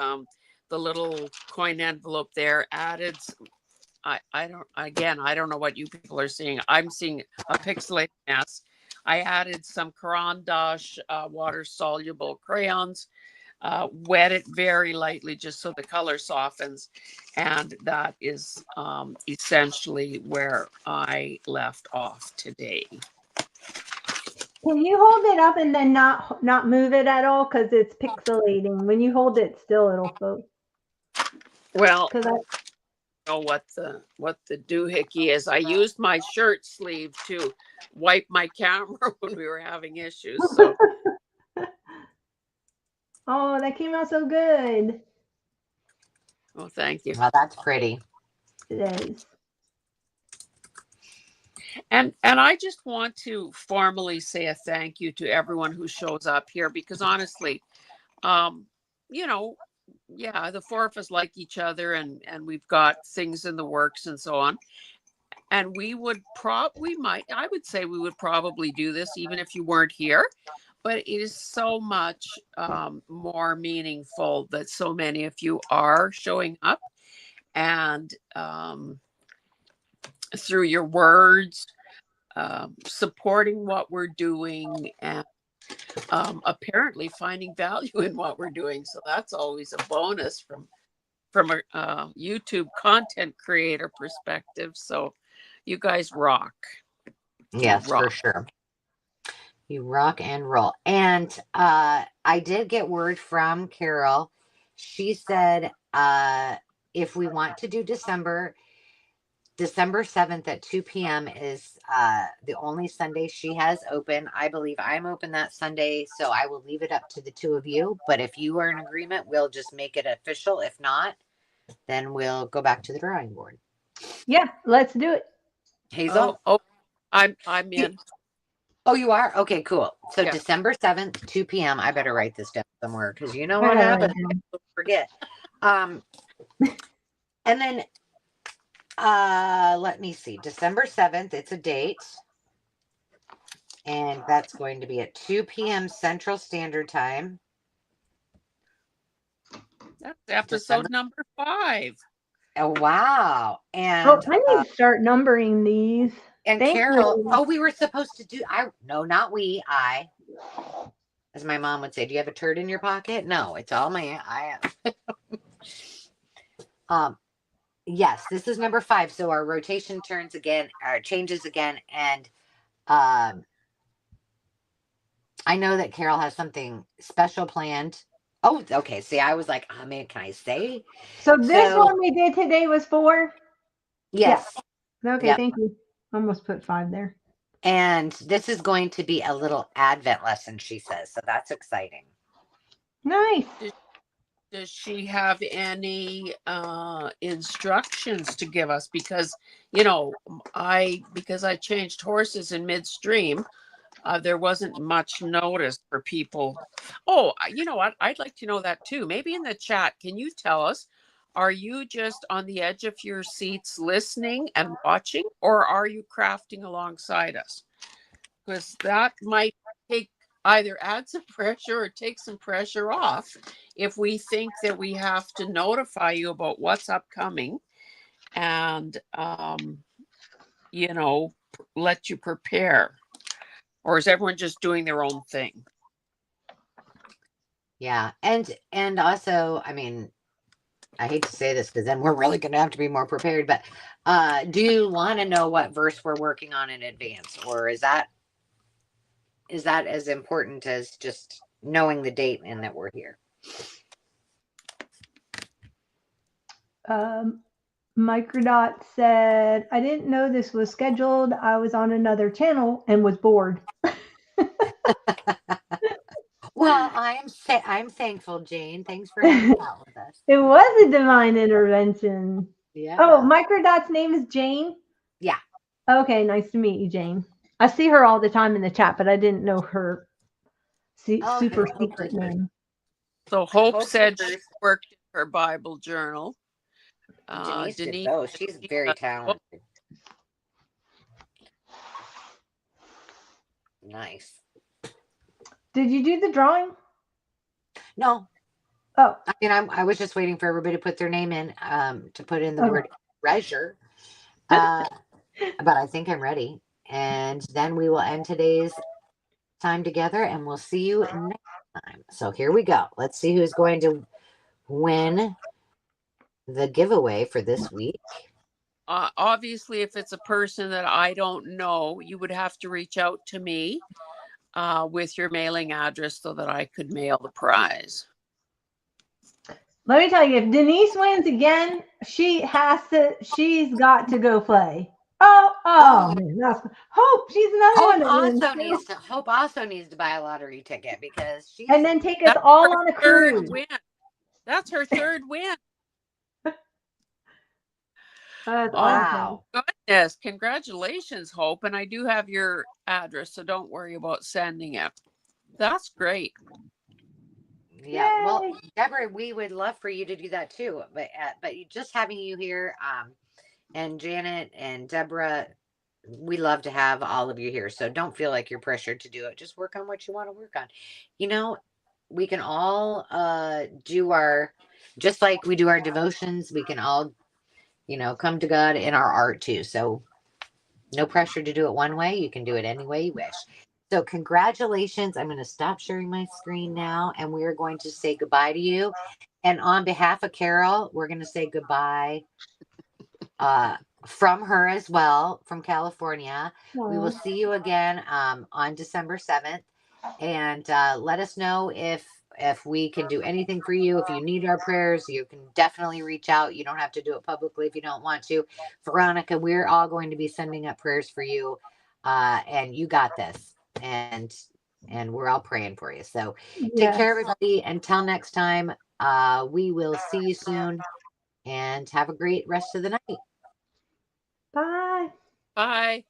little coin envelope there, added I don't know what you people are seeing. I'm seeing a pixelated mess. I added some Caran d'Ache water soluble crayons, wet it very lightly just so the color softens, and that is essentially where I left off today. Can you hold it up and then not move it at all because it's pixelating? When you hold it still, it'll focus. Well, I don't know what the doohickey is. I used my shirt sleeve to wipe my camera when we were having issues. So. Oh, that came out so good. Oh, thank you. Well, that's pretty. It is. And I just want to formally say a thank you to everyone who shows up here, because honestly, the 4 of us like each other, and we've got things in the works and so on. And I would say we would probably do this even if you weren't here. But it is so much more meaningful that so many of you are showing up, and through your words, supporting what we're doing and apparently finding value in what we're doing. So that's always a bonus from a YouTube content creator perspective. So you guys rock. Yes, rock. for sure. You rock and roll. And I did get word from Carol. She said if we want to do December 7th at 2 p.m. is the only Sunday she has open. I believe I'm open that Sunday, so I will leave it up to the two of you. But if you are in agreement, we'll just make it official. If not, then we'll go back to the drawing board. Yeah, let's do it. Hazel? Oh, I'm in. Oh, you are? Okay, cool. So Yeah. December 7th, 2 p.m. I better write this down somewhere because you know I what know, happens. I know. I forget. And then let me see. December 7th, it's a date. And that's going to be at 2 p.m. Central Standard Time. That's episode number 5. Oh, wow. And Oh, I need to start numbering these. and Thank Carol, you. oh, we were supposed to do I, as my mom would say, do you have a turd in your pocket? No, it's all I have. Yes, this is number 5. So our rotation changes again. And I know that Carol has something special planned. Oh, okay. See, I was like, oh man, can I say? So this one we did today was 4? Yes. Yeah. Okay, Thank you. Almost put 5 there. And this is going to be a little Advent lesson, she says. So that's exciting. Nice. Does she have any instructions to give us? Because, because I changed horses in midstream, there wasn't much notice for people. Oh, you know what? I'd like to know that too. Maybe in the chat, can you tell us, are you just on the edge of your seats listening and watching, or are you crafting alongside us? Because that might either add some pressure or take some pressure off if we think that we have to notify you about what's upcoming and, let you prepare. Or is everyone just doing their own thing? Yeah. And also, I mean, I hate to say this because then we're really going to have to be more prepared, but do you want to know what verse we're working on in advance, or is that as important as just knowing the date and that we're here? Microdot said, I didn't know this was scheduled. I was on another channel and was bored. Well, I'm thankful, Jane. Thanks for hanging out with us. It was a divine intervention. Yeah. Oh, Microdot's name is Jane? Yeah. Okay, nice to meet you, Jane. I see her all the time in the chat, but I didn't know her super secret name. So Hope said she worked in her Bible journal. Denise did those. She's very talented. Nice. Did you do the drawing? No. Oh. I mean, I was just waiting for everybody to put their name in, to put in the word treasure. But I think I'm ready. And then we will end today's time together and we'll see you next time. So here we go. Let's see who's going to win the giveaway for this week. Obviously, if it's a person that I don't know, you would have to reach out to me with your mailing address so that I could mail the prize. Let me tell you, if Denise wins again, she's got to go play. Man, that's Hope. She's another one. Hope also needs to buy a lottery ticket because and then take us all on a cruise. That's her third win. Wow. Goodness. Congratulations, Hope. And I do have your address, so don't worry about sending it. That's great. Yeah. Yay. Well, Deborah, we would love for you to do that too. But just having you here, and Janet and Deborah, we love to have all of you here. So don't feel like you're pressured to do it. Just work on what you want to work on. We can all do just like we do our devotions, we can all come to God in our art too. So No pressure to do it one way. You can do it any way you wish. So congratulations. I'm going to stop sharing my screen now, and we are going to say goodbye to you. And on behalf of Carol, we're going to say goodbye from her as well, from California. We will see you again on December 7th. And let us know if we can do anything for you. If you need our prayers, you can definitely reach out. You don't have to do it publicly if you don't want to. Veronica, we're all going to be sending up prayers for you. And you got this. And we're all praying for you. So take care, everybody. Until next time, we will see you soon. And have a great rest of the night. Bye. Bye.